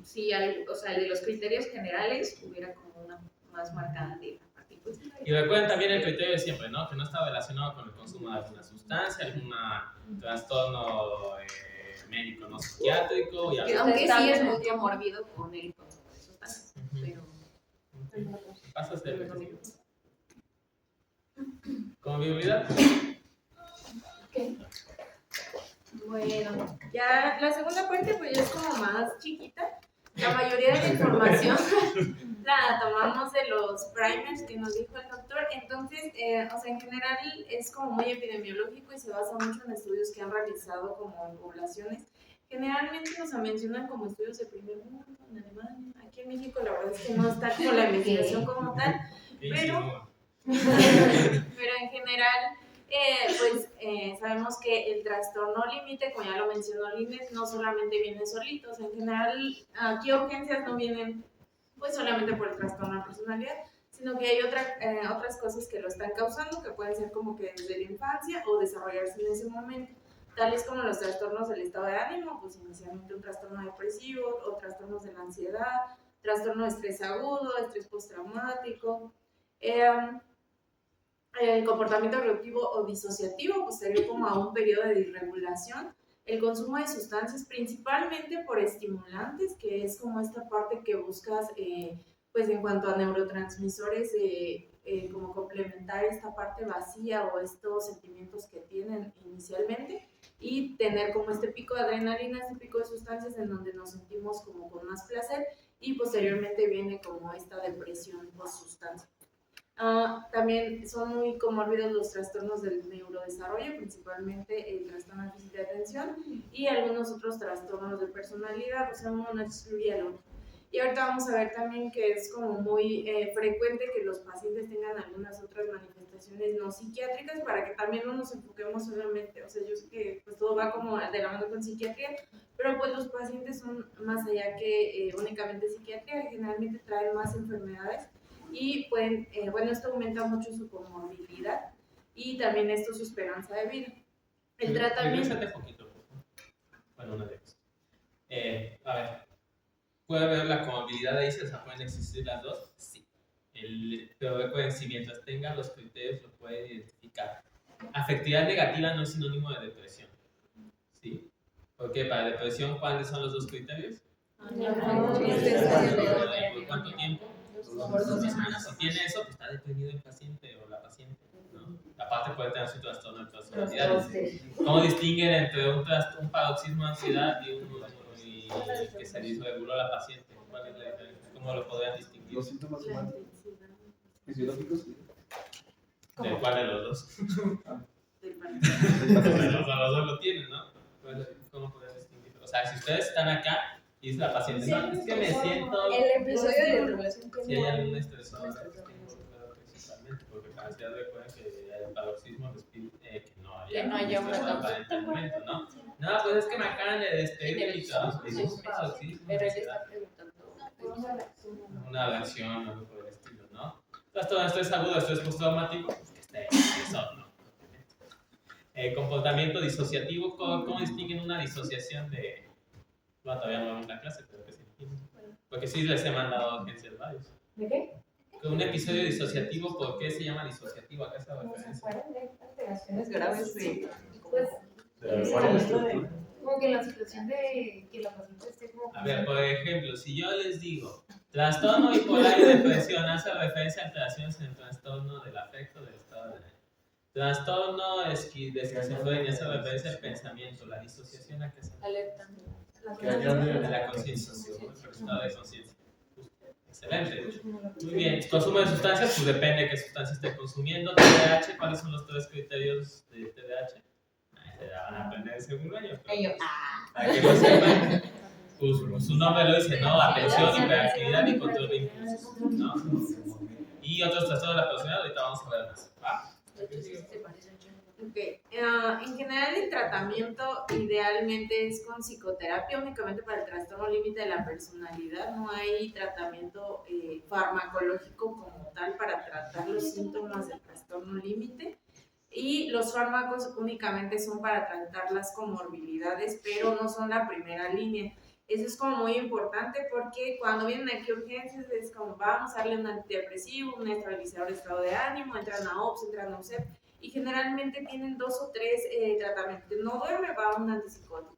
si o sea, de los criterios generales hubiera como una más marcada de la parte impulsiva. Y recuerden también el criterio de siempre, ¿no? Que no está relacionado con el consumo de alguna sustancia, algún trastorno médico no psiquiátrico. Y algo. Aunque sí es muy comorbido con el consumo de sustancias, pero... Pasas de ¿Comorbilidad? Bueno, ya la segunda parte pues ya es como más chiquita. La mayoría de la información la tomamos de los primers que nos dijo el doctor. Entonces, o sea, en general es como muy epidemiológico y se basa mucho en estudios que han realizado como en poblaciones. Generalmente nos mencionan como estudios de primer mundo, en Alemania. Aquí en México la verdad es que no está como la investigación como tal, pero en general pues sabemos que el trastorno límite, como ya lo mencionó Linet, no solamente viene solito, o sea, en general aquí urgencias no vienen pues solamente por el trastorno de personalidad, sino que hay otras cosas que lo están causando, que pueden ser como que desde la infancia o desarrollarse en ese momento, tales como los trastornos del estado de ánimo, pues inicialmente un trastorno depresivo o trastornos de la ansiedad, trastorno de estrés agudo, estrés postraumático. el comportamiento reactivo o disociativo, posterior como a un periodo de disregulación, el consumo de sustancias principalmente por estimulantes, que es como esta parte que buscas, pues en cuanto a neurotransmisores, como complementar esta parte vacía o estos sentimientos que tienen inicialmente y tener como este pico de adrenalina, este pico de sustancias en donde nos sentimos como con más placer y posteriormente viene como esta depresión post sustancia. También son muy comórbidos los trastornos del neurodesarrollo, principalmente el trastorno de déficit de atención y algunos otros trastornos de personalidad, o sea, uno no excluye al otro. Y ahorita vamos a ver también que es como muy frecuente que los pacientes tengan algunas otras manifestaciones no psiquiátricas para que también no nos enfoquemos solamente, o sea, yo sé que pues todo va como de la mano con psiquiatría, pero pues los pacientes son más allá que únicamente psiquiatría, generalmente traen más enfermedades y pueden, bueno, esto aumenta mucho su comorbilidad y también esto su esperanza de vida. El tratamiento... Regrésate poquito, por favor. Bueno, una de ellas. A ver, ¿puede haber la comorbilidad ahí? O sea, ¿pueden existir las dos? Sí. Pero recuerden, si mientras tengan los criterios lo pueden identificar. Afectividad negativa no es sinónimo de depresión. ¿Sí? Porque para depresión, ¿cuáles son los dos criterios? ¿Por cuánto tiempo? 2 semanas. Si tiene eso, pues está deprimido el paciente o la paciente, ¿no? Aparte puede tener su trastorno de personalidad. ¿Cómo distinguen entre un paroxismo de ansiedad y que se disreguló la paciente? ¿Cuál es la diferencia? ¿Cómo lo podrían distinguir? Los síntomas somáticos fisiológicos. ¿De cuál de los dos? del Los dos lo tienen, ¿no? ¿Cómo podrían distinguir? O sea, si ustedes están acá y dice la paciente, no, es que me siento... El episodio de regulación Si hay algún estresor, principalmente, porque para ansiedad recuerden que el paroxismo que no haya un estresor aparentemente, ¿no? No, pues es que me acaban de despedir del trabajo, es un paroxismo. Pero él está preguntando. Una reacción o algo por el estilo, ¿no? Entonces, todo esto es agudo, esto es postraumático, pues que esté estresor, ¿no? Comportamiento disociativo, ¿cómo distinguen una disociación de...? Bueno, todavía no vamos a la clase, pero que sí. Porque sí les he mandado agencias varios. ¿De qué? Un episodio disociativo, ¿por qué se llama disociativo? ¿A qué se referencia? Alteraciones graves de... Pues, Estructura. como que la situación de que la paciente esté como... A ver, por ejemplo, si yo les digo, trastorno bipolar y depresión hace referencia a alteraciones en el trastorno del afecto del estado de ánimo. Trastorno de esquizofrenia hace referencia al pensamiento, la disociación a qué se Alerta. de la conciencia, el estado de conciencia. Excelente. Muy bien. Consumo de sustancias, pues depende de qué sustancia esté consumiendo. TDAH, ¿cuáles son los 3 criterios de TDAH? Se van a aprender en segundo año. Para que lo sepan, pues su nombre lo dice, ¿no? Atención, hiperactividad y control de impulsos, ¿no? Y otros trastornos de la personalidad, ahorita vamos a ver más. Okay. En general el tratamiento idealmente es con psicoterapia únicamente para el trastorno límite de la personalidad, no hay tratamiento farmacológico como tal para tratar los síntomas del trastorno límite y los fármacos únicamente son para tratar las comorbilidades, pero no son la primera línea. Eso es como muy importante porque cuando vienen aquí urgencias es como vamos a darle un antidepresivo, un estabilizador de estado de ánimo, entran a OPS, entran a UCEP y generalmente tienen 2 o 3 tratamientos. No duerme, va a un antipsicótico.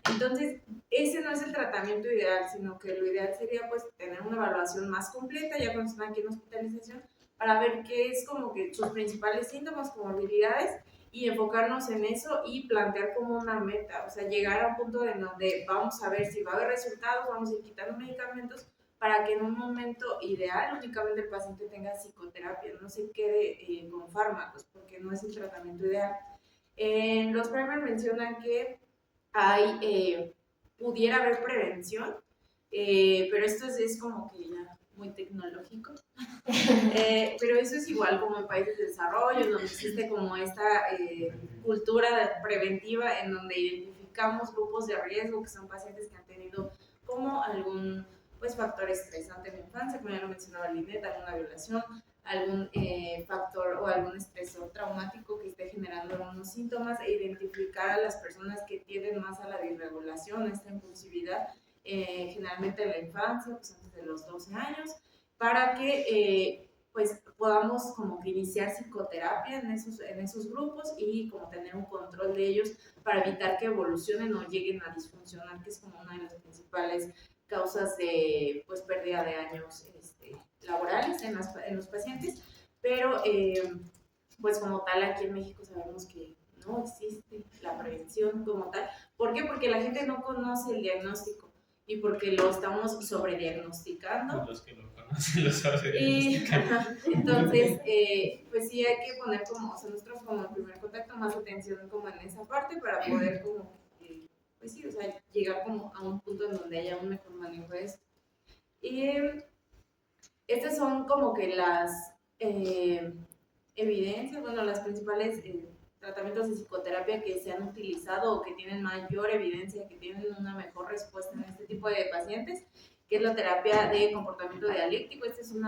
Entonces, ese no es el tratamiento ideal, sino que lo ideal sería pues tener una evaluación más completa ya cuando están aquí en hospitalización para ver qué es como que sus principales síntomas, comorbilidades y enfocarnos en eso y plantear como una meta, o sea, llegar a un punto en donde vamos a ver si va a haber resultados, vamos a ir quitando medicamentos para que en un momento ideal únicamente el paciente tenga psicoterapia, no se quede con fármacos, porque no es el tratamiento ideal. Los primers mencionan que pudiera haber prevención, pero esto es como que ya muy tecnológico, pero eso es igual como en países de desarrollo, donde existe como esta cultura preventiva en donde identificamos grupos de riesgo, que son pacientes que han tenido como algún factor estresante en la infancia, como ya lo mencionaba Linet, alguna violación, algún factor o algún estresor traumático que esté generando algunos síntomas e identificar a las personas que tienden más a la disregulación, a esta impulsividad, generalmente en la infancia, pues antes de los 12 años, para que pues podamos como que iniciar psicoterapia en esos grupos y como tener un control de ellos para evitar que evolucionen o lleguen a disfuncionar, que es como una de las principales causas de pues pérdida de años laborales en los pacientes, pero pues como tal aquí en México sabemos que no existe la prevención como tal. ¿Por qué? Porque la gente no conoce el diagnóstico y porque lo estamos sobrediagnosticando. Los que lo conocen lo Y sobrediagnostican. entonces, pues sí hay que poner como, o sea, nosotros como en primer contacto más atención como en esa parte para poder como, pues sí, o sea, llegar como a un punto en donde haya un mejor manejo de esto. Y estas son como que las evidencias, bueno, las principales tratamientos de psicoterapia que se han utilizado o que tienen mayor evidencia, que tienen una mejor respuesta en este tipo de pacientes, que es la terapia de comportamiento dialéctico. Este es un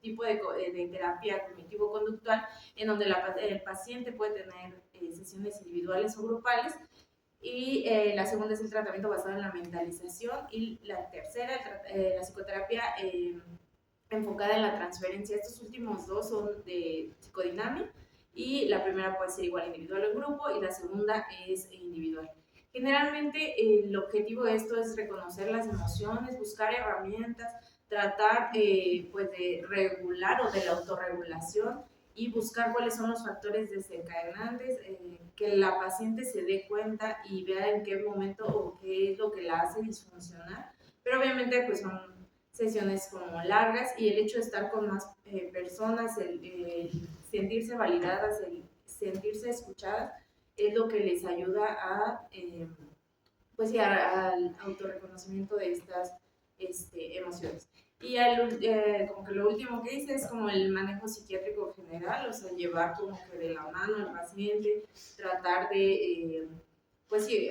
tipo de terapia cognitivo-conductual en donde el paciente puede tener sesiones individuales o grupales. Y la segunda es el tratamiento basado en la mentalización. Y la tercera, la psicoterapia enfocada en la transferencia. Estos últimos dos son de psicodinamia y la primera puede ser igual individual o en grupo y la segunda es individual. Generalmente el objetivo de esto es reconocer las emociones, buscar herramientas, tratar pues de regular o de la autorregulación y buscar cuáles son los factores desencadenantes, que la paciente se dé cuenta y vea en qué momento o qué es lo que la hace disfuncionar. Pero obviamente pues son sesiones como largas y el hecho de estar con más personas, el sentirse validadas, el sentirse escuchadas, es lo que les ayuda a, pues sí, al autorreconocimiento de estas emociones. Y como que lo último que hice es como el manejo psiquiátrico general, o sea, llevar como que de la mano al paciente, tratar de, pues sí,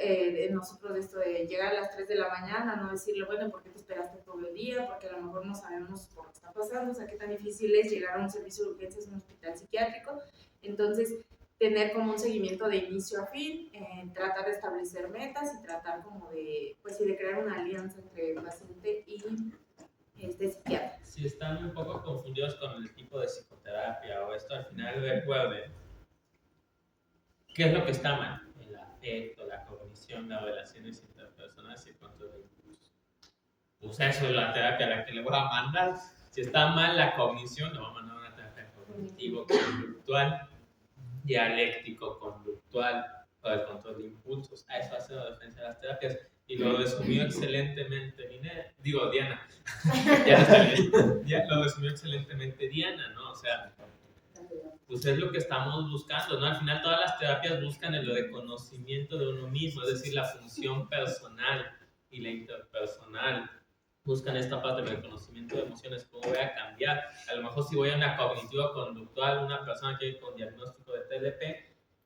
nosotros esto de llegar a las 3 de la mañana, no decirle, bueno, ¿por qué te esperaste todo el día? Porque a lo mejor no sabemos por qué está pasando, o sea, qué tan difícil es llegar a un servicio de urgencias en un hospital psiquiátrico. Entonces, tener como un seguimiento de inicio a fin, tratar de establecer metas y tratar como de, pues sí, de crear una alianza entre el paciente y psiquiatra. Si están un poco confundidos con el tipo de psicoterapia o esto, al final recuerden qué es lo que está mal: el afecto, la cognición, las relaciones interpersonales y el control de impulsos. Pues eso es la terapia a la que le voy a mandar. Si está mal la cognición, le voy a mandar una terapia cognitivo-conductual, dialéctico-conductual para el control de impulsos. A eso hace la diferencia de las terapias. Y lo resumió excelentemente Diana. Lo resumió excelentemente Diana, ¿no? O sea, pues es lo que estamos buscando, ¿no? Al final todas las terapias buscan el reconocimiento de uno mismo, es decir, la función personal y la interpersonal. Buscan esta parte del reconocimiento de emociones, cómo voy a cambiar. A lo mejor si voy a una cognitiva-conductual, una persona que con diagnóstico de TLP,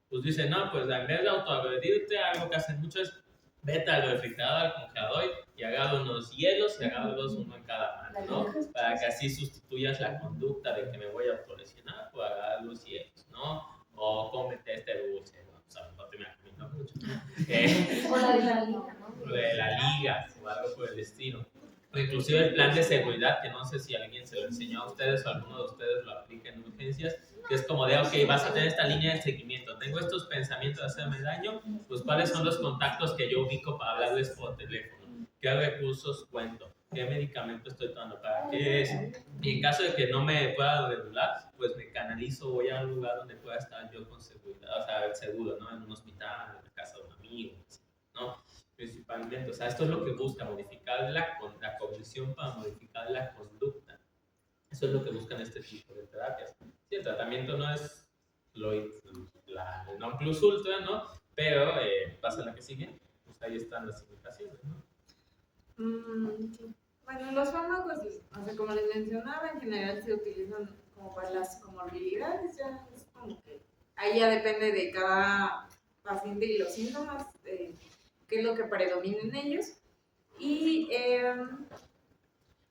pues dice, no, pues en vez de autoagredirte, algo que hacen mucho es vete al refrigerador, al congelador y agarra unos hielos y agárralos uno en cada mano, ¿no? Para que así sustituyas la conducta de que me voy a autolesionar por agarrar los hielos, ¿no? O cómete este dulce, ¿no? O sea, no te me ha comido mucho. O la de la liga, ¿no? Lo de la liga o algo por el estilo. O inclusive el plan de seguridad, que no sé si alguien se lo enseñó a ustedes o alguno de ustedes lo aplica en urgencias, que es como de, ok, vas a tener esta línea de seguimiento, tengo estos pensamientos de hacerme daño, pues cuáles son los contactos que yo ubico para hablarles por teléfono, qué recursos cuento, qué medicamento estoy tomando, para qué es. Y en caso de que no me pueda regular, pues me canalizo, voy a un lugar donde pueda estar yo con seguridad, o sea, seguro, ¿no? En un hospital, en la casa de un amigo, ¿no? Principalmente, o sea, esto es lo que busca, modificar la cognición para modificar la conducta. Eso es lo que buscan este tipo de terapias. Sí, el tratamiento no es el non plus ultra, ¿no? Pero pasa la que sigue, pues ahí están las indicaciones, ¿no? Sí. Bueno, los fármacos, o sea, como les mencionaba, en general se utilizan como para las comorbilidades, ya es como que ahí ya depende de cada paciente y los síntomas, qué es lo que predomina en ellos. Y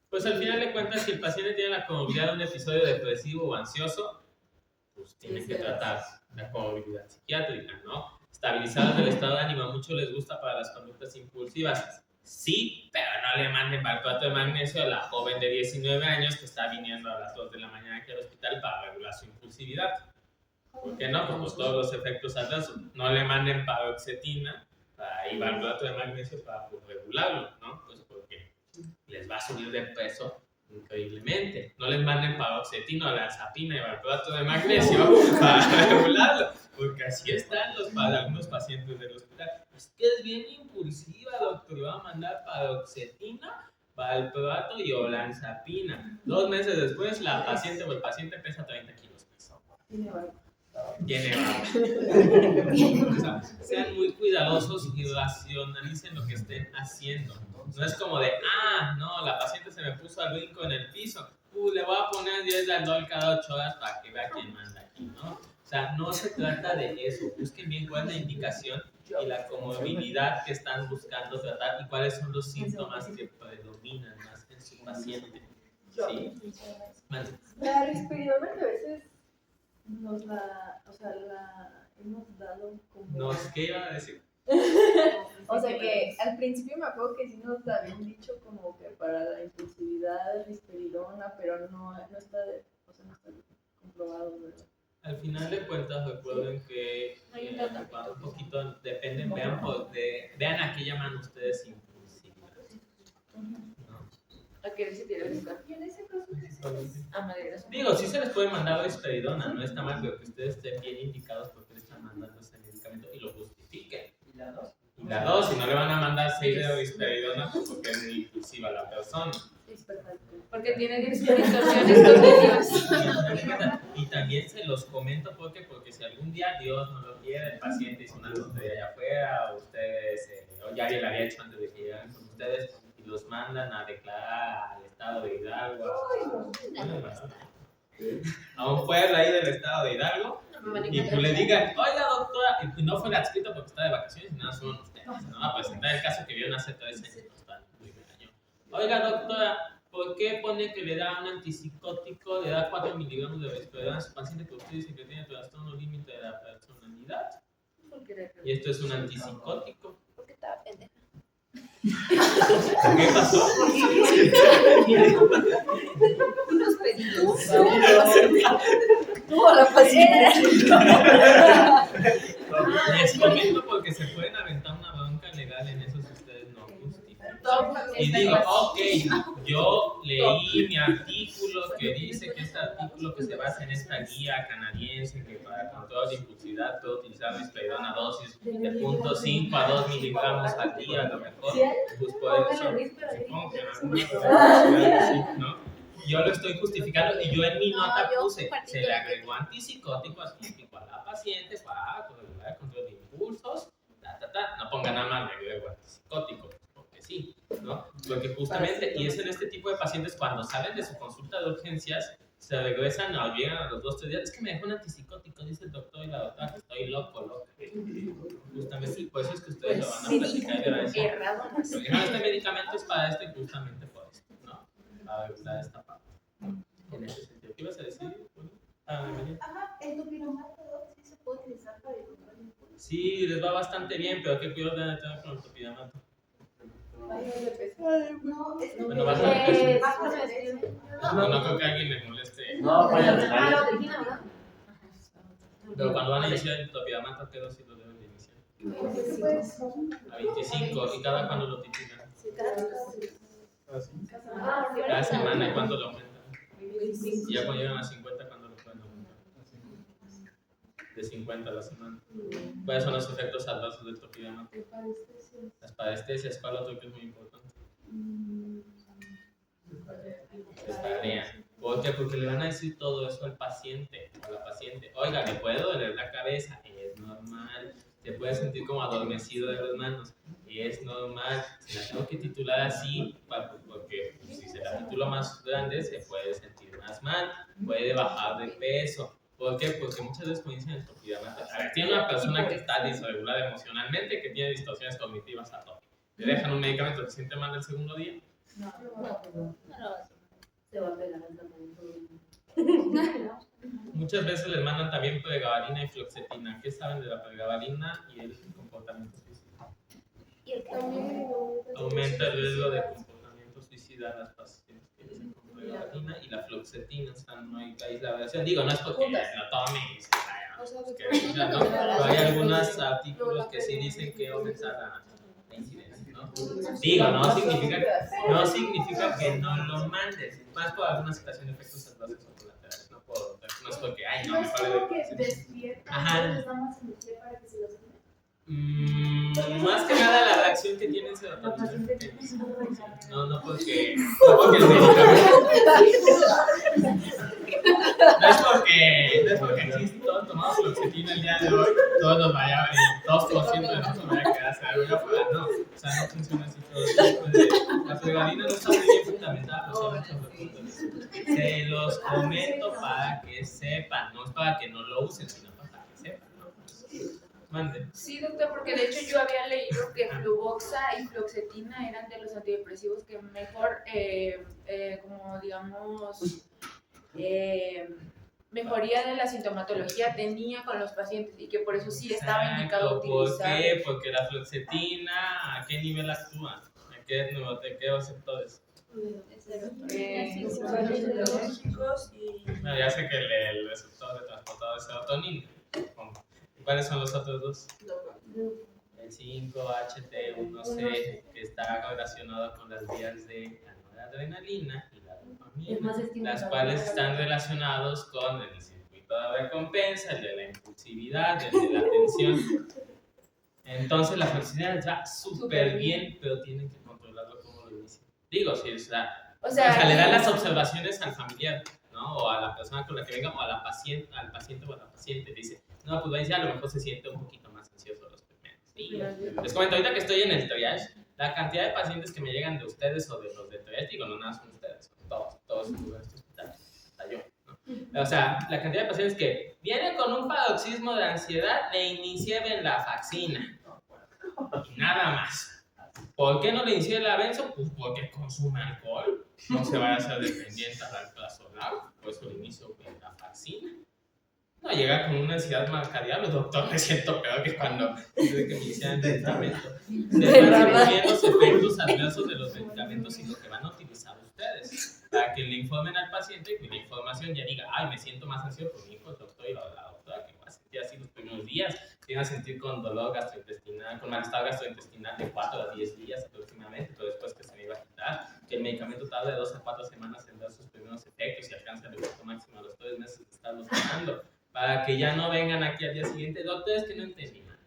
pues al final de cuentas, si el paciente tiene la comorbilidad de un episodio depresivo o ansioso, pues tiene que tratar la comorbilidad psiquiátrica, ¿no? Estabilizar el estado de ánimo, a muchos les gusta para las conductas impulsivas. Sí, pero no le manden valproato de magnesio a la joven de 19 años que está viniendo a las 2 de la mañana aquí al hospital para regular su impulsividad. ¿Por qué no? Pues todos los efectos adversos. No le manden paroxetina y valproato de magnesio para regularlo, ¿no? Pues porque les va a subir de peso increíblemente. No les manden paroxetina, lanzapina y valproato de magnesio para regularlo, porque así están algunos pacientes del hospital. Es que es bien impulsiva, doctor, va a mandar paroxetina, valproato y olanzapina. 2 meses después, la paciente o el paciente pesa 30 kilos. Tiene barba. O sea, sean muy cuidadosos y racionalicen lo que estén haciendo. No es como de, no, la paciente se me puso al brinco en el piso. Le voy a poner 10 de aldol cada 8 horas para que vea quién manda aquí, ¿no? O sea, no se trata de eso. Busquen bien cuál es la indicación y la comorbilidad que están buscando tratar y cuáles son los síntomas que predominan más en su paciente. ¿Sí? La risperidona que a veces nos la hemos dado como... ¿Qué iba a decir? O sea que al principio me acuerdo que sí nos la habían dicho como que para la impulsividad risperidona, pero no está, no está comprobado, ¿verdad? Al final de cuentas, recuerden que un poquito dependen, vean a qué llaman ustedes impulsividad. ¿No? ¿A qué se tiene que buscar? Y en ese caso, A madera. Digo, sí se les puede mandar risperidona, no está mal, pero que ustedes estén bien indicados porque les están mandando ese medicamento y lo justifiquen. ¿Y la 2? Y la 2, si no le van a mandar 6 de risperidona, pues porque es muy impulsiva la persona. Porque tiene distorsiones cognitivas. Y también se los comento porque si algún día Dios no lo quiere, el paciente hizo una tontería allá afuera, o ustedes, o ya alguien la había hecho antes de que llegaran con ustedes, y los mandan a declarar al estado de Hidalgo, a un pueblo ahí del estado de Hidalgo, y pues le digan, oiga doctora, y no fue el adscrito porque está de vacaciones, nada, son ustedes, ¿no? A presentar el caso que vieron hace 3 años, está muy regañón. Oiga doctora, ¿por qué pone que le da un antipsicótico, le da 4 miligramos de risperidona a su paciente que usted dice que tiene trastorno límite de la personalidad? Y esto es un antipsicótico. porque estaba pendeja. ¿Qué pasó? Unos pedidos. No, la paciente. Les comento porque se pueden aventar una bronca legal en eso si ustedes no justifican. Y digo, ok, yo leí mi artículo que dice que este artículo que se basa en esta guía canadiense que para control de impulsividad puede utilizar risperidona dosis de 0.5 a 2 miligramos al día, a lo mejor, pues por eso, supongo que en alguna universidad sí, ¿no? Yo lo estoy justificando y yo en mi nota puse, se le agregó antipsicótico atípico a la paciente para regular el control de impulsos, no ponga nada más, le agrego antipsicótico, porque sí, ¿no? Porque justamente, y es en este tipo de pacientes cuando salen de su consulta de urgencias, se regresan o llegan a los 2 o 3 días, es que me dejó un antipsicótico, dice el doctor y la doctora, que estoy loca. Justamente, por eso es que ustedes lo van a platicar y van a decir, porque no, este medicamento es para esto y justamente por esto, ¿no? Para regular esta parte. En ese sentido, ¿qué ibas a decir? María. Ajá, el topiramato sí se puede utilizar para el control de impulso. Sí, les va bastante bien, pero ¿qué cuidado deben tener con el topiramato? No, es Bueno, baja de peso. Baja de peso. No creo que a alguien le moleste. No, vaya de Ah, la nadie. origina, ¿verdad? Pero cuando van a iniciar el topiramato, ¿qué dosis lo deben de iniciar? A 25. ¿Y cada cuándo lo titulan? Cada semana. ¿Y cuándo lo aumentan? Y ya cuando llegan a 50, ¿cuándo lo pueden aumentar? De 50 a la semana. ¿Cuáles son los efectos adversos del topiramato? Las parestesias. ¿Cuál otro que es muy importante? Desparean. ¿Por qué? Porque le van a decir todo eso al paciente o a la paciente. Oiga, ¿le puede doler la cabeza? Es normal. Se puede sentir como adormecido de las manos. Es normal. Se la tengo que titular así porque si se la titula más grande se puede sentir más mal. Puede bajar de peso. ¿Por qué? Porque muchas veces coinciden el topiramato. A ver, tiene una persona que está desregulada emocionalmente, que tiene distorsiones cognitivas a tope. Le dejan un medicamento que se siente mal el segundo día. Se va a pegar el tratamiento. Muchas veces les mandan también pregabalina y fluoxetina. ¿Qué saben de la pregabalina y el comportamiento físico? Y el que Aumenta el riesgo de comportamiento suicida en las pacientes que dicen con pregabalina y la fluoxetina. O sea, no hay la variación. Digo, no es porque lo tomen y se vayan. ¿No? Pero hay algunos artículos que sí dicen que aumenta la incidencia, ¿no? Digo, no significa que no lo mandes, más por alguna situación de efectos adversos o colaterales, no es porque, ay, no, me parece que despierta, ajá. les da más energía para que se los tomen. Más que nada la reacción que tienen serotonina. No porque el medicamento. No es porque aquí todos tomamos fluoxetina el día de hoy, todos nos vaya a venir, 2% de nosotros vaya a quedar algo afuera. No, o sea, no funciona así todo. La pregabalina no está muy bien fundamentada, se los comento para que sepan, no es para que no lo usen, sino para que sepan, ¿no? Mande. Sí, doctor, porque de hecho yo había leído que fluvoxa y fluoxetina eran de los antidepresivos que mejor, como digamos, mejoría de la sintomatología tenía con los pacientes y que por eso sí estaba indicado utilizar. ¿Por qué? Porque la fluoxetina, ¿a qué nivel actúa? ¿A qué receptores? No, ya sé que el receptor de transportador de serotonina. ¿Cuáles son los otros dos? El 5-HT1C, que está relacionado con las vías de la adrenalina y la dopamina, las cuales están relacionados con el circuito de recompensa, el de la impulsividad, el de la atención. Entonces la flexibilidad está súper bien, pero tienen que controlarlo como lo inicia. Digo, si o sea, le dan las observaciones al familiar, ¿no? O a la persona con la que venga, o a la paciente, al paciente o a la paciente. Dice, no, pues va a decir, a lo mejor se siente un poquito más ansioso los primeros días. Les comento, ahorita que estoy en el triage, la cantidad de pacientes que me llegan de ustedes o de los de triage, digo, no nada son ustedes, son todos en este hospital, hasta yo, ¿no? O sea, la cantidad de pacientes que vienen con un paroxismo de ansiedad, le inicié venlafaxina, y nada más. ¿Por qué no le inicié la benzo? Pues porque consume alcohol, no se vaya a hacer dependiente al alprazolam, por eso le inicio venlafaxina. No, llega con una ansiedad marcaria, los doctores me siento peor que cuando me inician el medicamento. Se van viendo los efectos adversos de los medicamentos y lo que van a utilizar ustedes, para que le informen al paciente y que la información ya diga, ay, me siento más ansioso por mi hijo, el doctor y la doctora, que va a sentir así los primeros días, que van a sentir con dolor gastrointestinal, con malestar gastrointestinal de 4 a 10 días aproximadamente, pero después que se me iba a quitar, que el medicamento tarda de 2 a 4 semanas en dar sus primeros efectos y alcanza el efecto máximo a los 3 meses de estarlos tomando. Para que ya no vengan aquí al día siguiente, doctor, es que no entendí nada.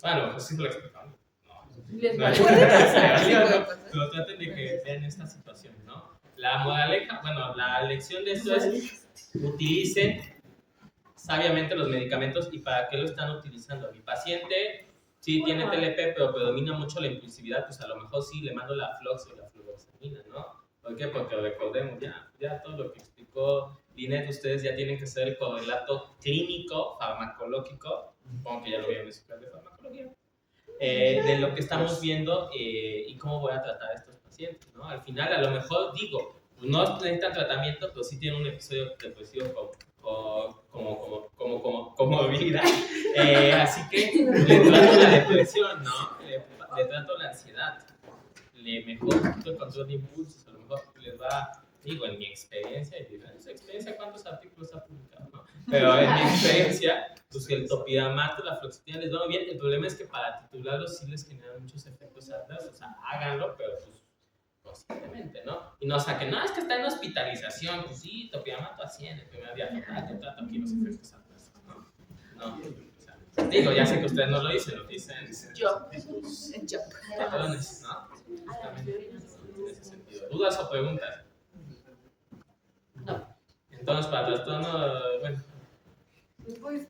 Bueno, pues sí se lo explicamos. Pero traten de que vean esta situación, ¿no? La moraleja, bueno, la lección de esto es utilicen sabiamente los medicamentos y para qué lo están utilizando. Mi paciente sí tiene TLP, pero predomina mucho la impulsividad, pues a lo mejor sí le mando la flox o la fluoxamina, ¿no? ¿Por qué? Porque recordemos, ya todo lo que explicó Linet, ustedes ya tienen que hacer el correlato clínico, farmacológico, supongo que ya lo vieron en el ciclo de farmacología, de lo que estamos viendo y cómo voy a tratar a estos pacientes, ¿no? Al final, a lo mejor digo, pues no necesitan tratamiento, pero sí tienen un episodio depresivo como vida. Así que le trato la depresión, ¿no? Le trato la ansiedad, le mejoro un poquito el control de impulsos, a lo mejor les va, digo, en mi experiencia, ¿cuántos artículos ha publicado? ¿No? Pero en mi experiencia, pues el topidamato, la fluoxetina les va muy bien. El problema es que para titularlos sí les generan muchos efectos adversos, o sea, háganlo, pero pues conscientemente, ¿no? Y no saquen, no, es que está en hospitalización, pues sí, topidamato así en el primer día, yo trato aquí los efectos adversos, ¿no? No, o sea, digo, ya sé que ustedes no lo dicen, yo. Patrones, ¿no? Justamente en ese sentido. ¿Dudas o preguntas? No. Entonces, para trastorno, bueno. Pues,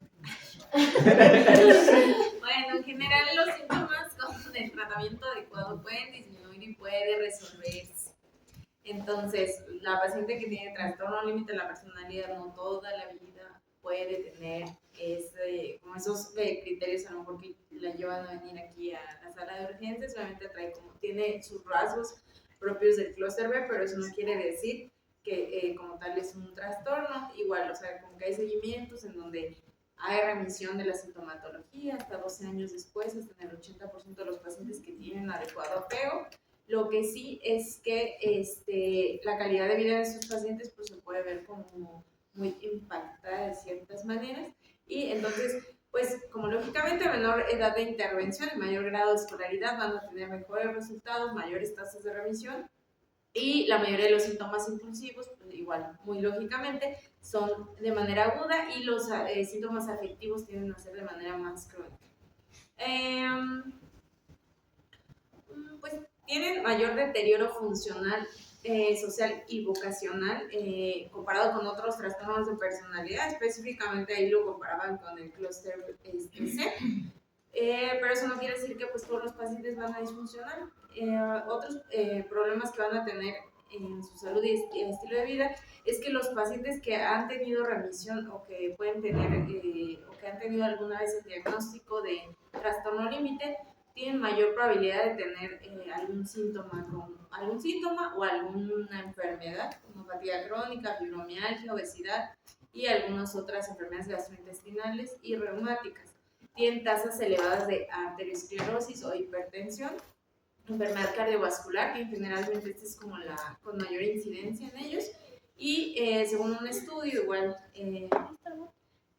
bueno, en general los síntomas con el tratamiento adecuado pueden disminuir y puede resolverse. Entonces, la paciente que tiene trastorno límite de la personalidad no toda la vida puede tener como esos criterios a lo mejor que la llevan a venir aquí a la sala de urgencias. Obviamente tiene sus rasgos propios del clúster B, pero eso no quiere decir que como tal es un trastorno. Igual, o sea, como que hay seguimientos en donde hay remisión de la sintomatología hasta 12 años después, hasta en el 80% de los pacientes que tienen adecuado apego. Lo que sí es que la calidad de vida de estos pacientes pues, se puede ver como muy impactada de ciertas maneras. Y entonces, pues como lógicamente menor edad de intervención y mayor grado de escolaridad van a tener mejores resultados, mayores tasas de remisión. Y la mayoría de los síntomas impulsivos, pues igual, muy lógicamente, son de manera aguda y los síntomas afectivos tienden a ser de manera más crónica. Pues tienen mayor deterioro funcional, social y vocacional comparado con otros trastornos de personalidad, específicamente ahí lo comparaban con el clúster C. Pero eso no quiere decir que pues, todos los pacientes van a disfuncionar. Otros problemas que van a tener en su salud y estilo de vida es que los pacientes que han tenido remisión o que pueden tener o que han tenido alguna vez el diagnóstico de trastorno límite tienen mayor probabilidad de tener algún síntoma o alguna enfermedad como fatiga crónica, fibromialgia, obesidad y algunas otras enfermedades gastrointestinales y reumáticas. Tienen tasas elevadas de arteriosclerosis o hipertensión, enfermedad cardiovascular, que generalmente esta es como la con mayor incidencia en ellos, y según un estudio igual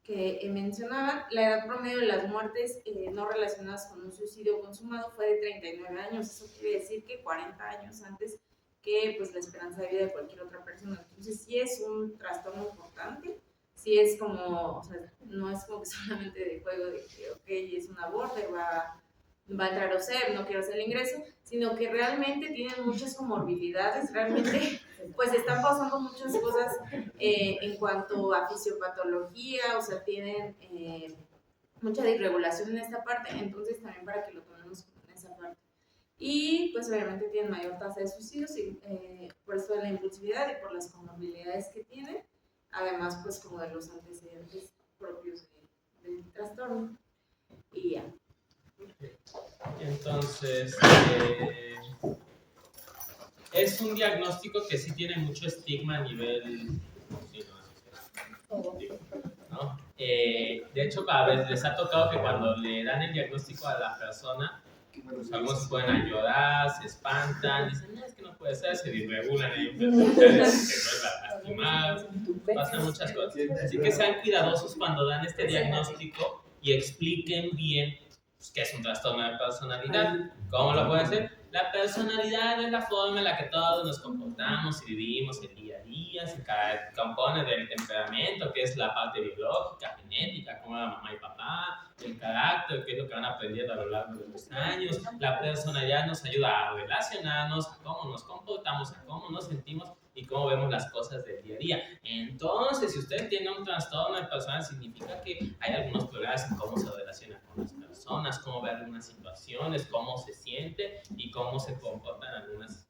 que mencionaban, la edad promedio de las muertes no relacionadas con un suicidio consumado fue de 39 años, eso quiere decir que 40 años antes que pues, la esperanza de vida de cualquier otra persona. Entonces sí es un trastorno importante. Sí es como, o sea, no es como que solamente de juego de que, ok, es una border, va a entrar OSEP, no quiero hacer el ingreso, sino que realmente tienen muchas comorbilidades, realmente pues están pasando muchas cosas en cuanto a fisiopatología, o sea, tienen mucha disregulación en esta parte, entonces también para que lo tomemos en esa parte. Y pues obviamente tienen mayor tasa de suicidios y por eso de la impulsividad y por las comorbilidades que tienen. Además, pues como de los antecedentes propios del trastorno. Y ya. Entonces, es un diagnóstico que sí tiene mucho estigma a nivel... ¿no? De hecho, a veces les ha tocado que cuando le dan el diagnóstico a la persona, pues, algunos se pueden a llorar, se espantan, dicen, no, es que no puede ser, se disregulan, se vuelven a lastimar, pasan muchas cosas. Así que sean cuidadosos cuando dan este diagnóstico y expliquen bien pues, qué es un trastorno de personalidad. ¿Cómo lo pueden hacer? La personalidad es la forma en la que todos nos comportamos y vivimos el día a día, se compone del temperamento, que es la parte biológica, genética, como la mamá y papá, el carácter, que es lo que van aprendiendo a lo largo de los años. La personalidad nos ayuda a relacionarnos, a cómo nos comportamos, a cómo nos sentimos y cómo vemos las cosas del día a día. Entonces, si usted tiene un trastorno de personalidad, significa que hay algunos problemas en cómo se relaciona con las personas, cómo ve algunas situaciones, cómo se siente y cómo se comportan algunas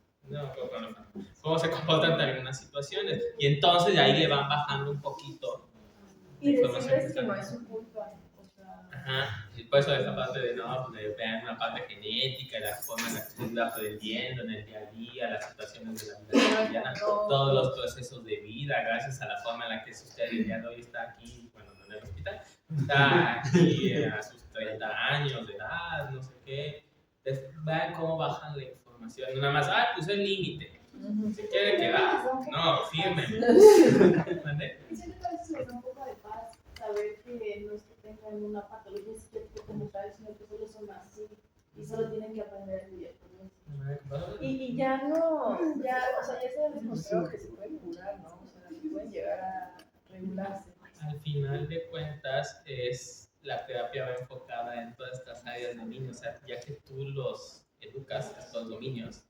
cómo se comportan en algunas situaciones. Y entonces de ahí le van bajando un poquito y decirles que no es su culpa. Ajá, y por eso esta parte de no, pues vean una parte genética, la forma en la que usted va aprendiendo en el día a día, las situaciones de la vida cotidiana, todos los procesos de vida, gracias a la forma en la que usted el día de hoy está aquí, bueno, no en el hospital, está aquí a sus 30 años de edad, no sé qué. Vean cómo bajan la información, nada más, pues el límite. Si quiere quedar, no, firme. ¿Mande? Siento que a veces me da un poco de paz saber que no es que tengan una patología psiquiátrica como tal, sino que solo son así y solo tienen que aprender a vivir con eso. Y ya no, o sea, ya se ha demostrado que se pueden curar, ¿no? O sea, que pueden llegar a regularse. Al final de cuentas, la terapia va enfocada en todas estas áreas de niños, o sea, ya que tú los educas a estos dominios,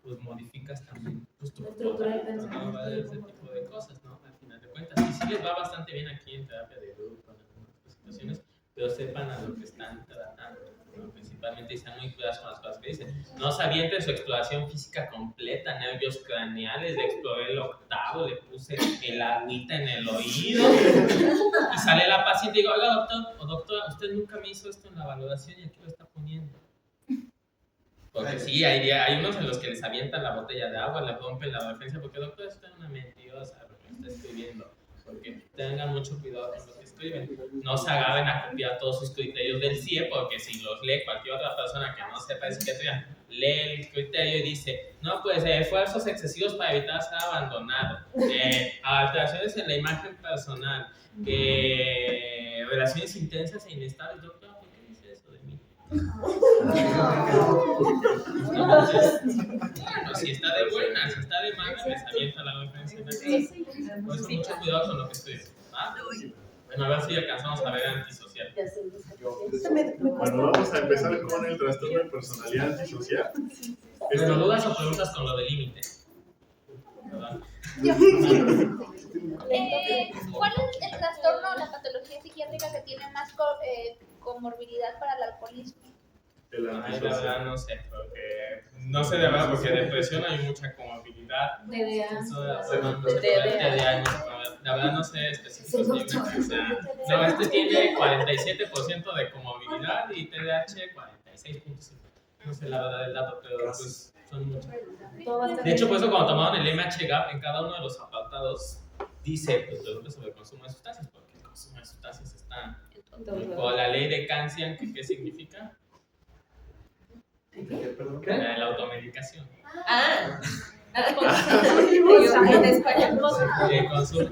pues modificas también pues, tu estructura, ¿no? Ese tipo de cosas, ¿no? Al final de cuentas. Y sí les va bastante bien aquí en terapia de grupo, en algunas situaciones, pero sepan a lo que están tratando, ¿no? Principalmente y sean muy cuidados con las cosas que dicen. No se avienten su exploración física completa, nervios craneales, le exploré el octavo, le puse el agüita en el oído y sale la paciente y digo, oiga doctor o doctora, usted nunca me hizo esto en la valoración y aquí lo está poniendo. Porque sí, hay unos en los que les avientan la botella de agua, le rompen la defensa, porque doctor, esto es una mentirosa, lo que está escribiendo. porque tengan mucho cuidado con lo que escriben. No se agarren a copiar todos sus criterios del CIE, porque si los lee cualquier otra persona que no sepa de psiquiatría, lee el criterio y dice, no, pues esfuerzos excesivos para evitar ser abandonado, alteraciones en la imagen personal, relaciones intensas e inestables. Doctor, ¿por qué dice eso de mí? Entonces, bueno, si está de buena, si está de mala, les avienta la referencia en el Por eso mucho cuidado con lo que estoy diciendo. Bueno, a ver si alcanzamos a ver antisocial. Bueno, vamos a empezar con el trastorno de personalidad antisocial. Pero dudas o preguntas con lo del límite. ¿Verdad? ¿Cuál es el trastorno o la patología psiquiátrica que tiene más comorbilidad para el alcoholismo? El Ay, la antisocial. verdad no sé, porque no sé de verdad, porque depresión hay mucha comorbilidad. La verdad no sé específicamente. O sea, no, este tiene 47% de comorbilidad y TDAH 46.5%. No sé la verdad del dato, pero pues son muchos. De hecho, por eso cuando tomaron el MHGAP, en cada uno de los apartados dice pues, preguntas sobre el consumo de sustancias, porque el consumo de sustancias está con la ley de Kanzian, ¿qué significa? La automedicación. En español.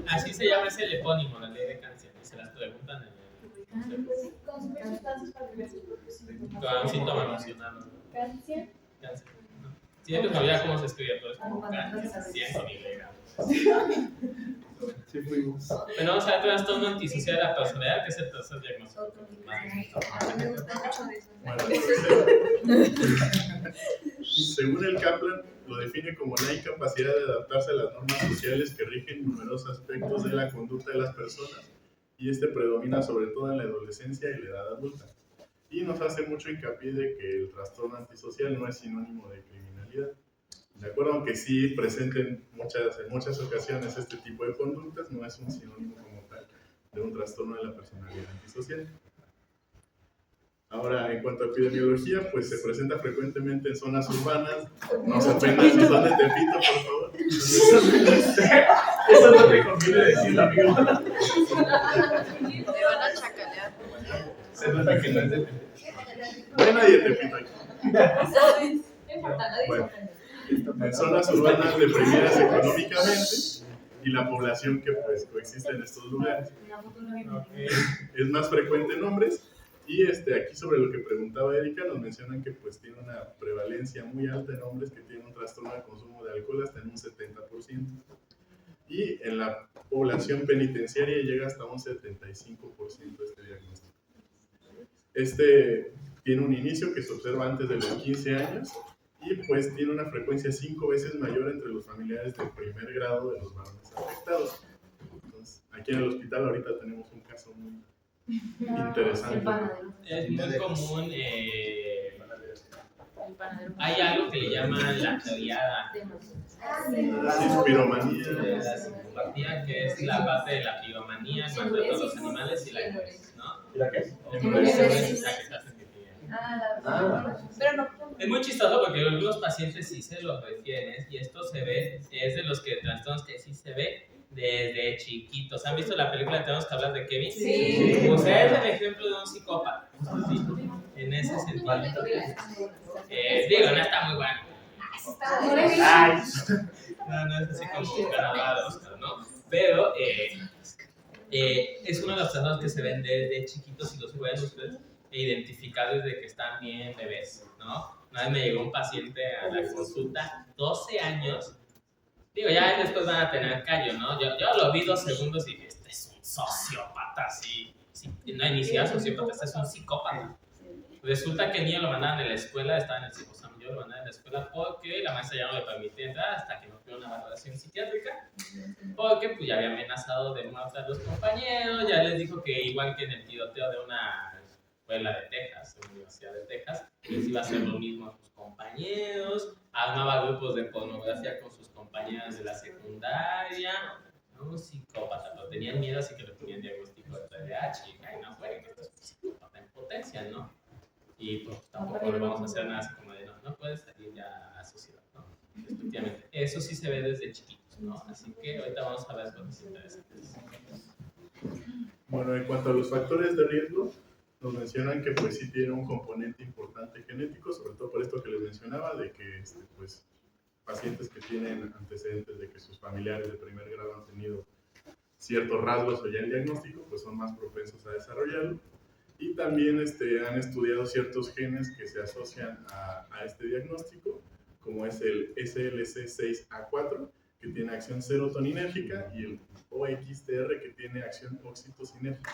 Así se llama, es el epónimo, la ley de Kanzian, y se las preguntan en el Consumir sustancias para diversos propósitos. con un síntoma emocional. Cáncer. Cáncer. Siempre me olvidaba cómo se escribe, pero es como cáncer, con Y. Sí, fuimos. Bueno, vamos a ver trastorno antisocial de la personalidad, que es el tercer diagnóstico. Según el Kaplan, lo define como la incapacidad de adaptarse a las normas sociales que rigen numerosos aspectos de la conducta de las personas, y este predomina sobre todo en la adolescencia y la edad adulta. Y nos hace mucho hincapié de que el trastorno antisocial no es sinónimo de criminalidad. De acuerdo, aunque sí presente en muchas ocasiones este tipo de conductas, no es un sinónimo como tal de un trastorno de la personalidad antisocial. Ahora, en cuanto a epidemiología, pues se presenta frecuentemente en zonas urbanas. No se ofendan si son de Tepito, por favor. Eso no te conviene decirlo, amigo. Te van a chacalear. Se nota que no es de Tepito. No hay nadie de Tepito aquí. Bueno, en zonas urbanas deprimidas económicamente y la población que pues coexiste en estos lugares. Es más frecuente en hombres. Y aquí sobre lo que preguntaba Erika, nos mencionan que pues tiene una prevalencia muy alta en hombres que tienen un trastorno de consumo de alcohol hasta en un 70%. Y en la población penitenciaria llega hasta un 75% este diagnóstico. Tiene un inicio que se observa antes de los 15 años y pues tiene una frecuencia 5 veces mayor entre los familiares de primer grado de los varones afectados. Entonces, aquí en el hospital ahorita tenemos un caso muy interesante. Es muy común. Hay algo que le llaman la triada. Piromanía. La psicopatía, que es la base de la piromanía, el maltrato a los animales y la hipnosis, ¿no? ¿Y la qué? Pero no. Es muy chistoso porque algunos pacientes sí se lo refieren y esto se ve, es de los trastornos que sí se ve desde chiquitos. ¿Han visto la película Tenemos que hablar de Kevin? Sí. Pues es el ejemplo de un psicópata. Sí, en ese sentido. Digo, no está muy bueno. Ay. No es así como ganador de Oscar, ¿no? Pero es uno de los trastornos que se ven desde chiquitos y los pueden ustedes identificar desde que están bien bebés, ¿no? Una vez me llegó un paciente a la consulta, 12 años. Digo, ya después van a tener callo, ¿no? Yo lo vi 2 segundos y dije, este es un sociópata, sí. No hay ni siquiera sociópata, este es un psicópata. Resulta que el niño lo mandaban en la escuela, estaba en el psicoexamen, yo lo mandaba en la escuela porque la maestra ya no le permitía entrar hasta que no tuviera una valoración psiquiátrica, porque pues ya había amenazado de muerte a los compañeros, ya les dijo que igual que en el tiroteo de una escuela de Texas, de la Universidad de Texas, les iba a hacer lo mismo a sus compañeros, armaba grupos de pornografía con sus compañeras de la secundaria, ¿no? Un psicópata, pero tenían miedo así que le ponían diagnóstico de TDAH y ay, no fue que esto es un psicópata en potencia, ¿no? Y pues tampoco le vamos a hacer nada así como de no puedes salir ya a sociedad, ¿no? Efectivamente, eso sí se ve desde chiquitos. ¿no? Así que ahorita vamos a ver cosas interesantes. Bueno, en cuanto a los factores de riesgo, nos mencionan que pues sí tiene un componente importante genético, sobre todo por esto que les mencionaba, de que pues, pacientes que tienen antecedentes de que sus familiares de primer grado han tenido ciertos rasgos o ya el diagnóstico, pues son más propensos a desarrollarlo. Y también han estudiado ciertos genes que se asocian a este diagnóstico, como es el SLC6A4, que tiene acción serotoninérgica, y el OXTR, que tiene acción oxitocinérgica,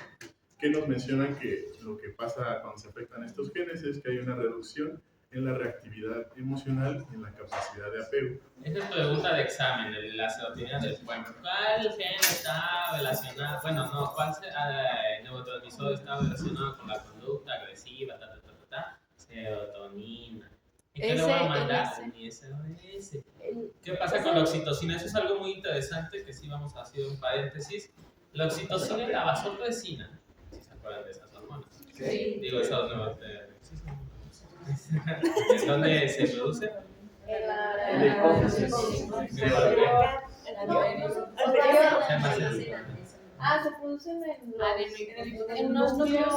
que nos mencionan que lo que pasa cuando se afectan estos genes es que hay una reducción en la reactividad emocional y en la capacidad de apego. Esa es pregunta de examen, de la serotonina del poema. ¿Cuál gen está relacionado? Bueno, no, ¿cuál neurotransmisor está relacionado con la conducta agresiva? Serotonina. ¿Y qué le voy a mandar? SOS. ¿Qué pasa con la oxitocina? Eso es algo muy interesante que sí vamos a hacer un paréntesis. La oxitocina y la vasopresina, si se acuerdan de esas hormonas. Sí. Digo, esas no. ¿Es donde se produce? El hipófisis. Se producen en unos núcleos,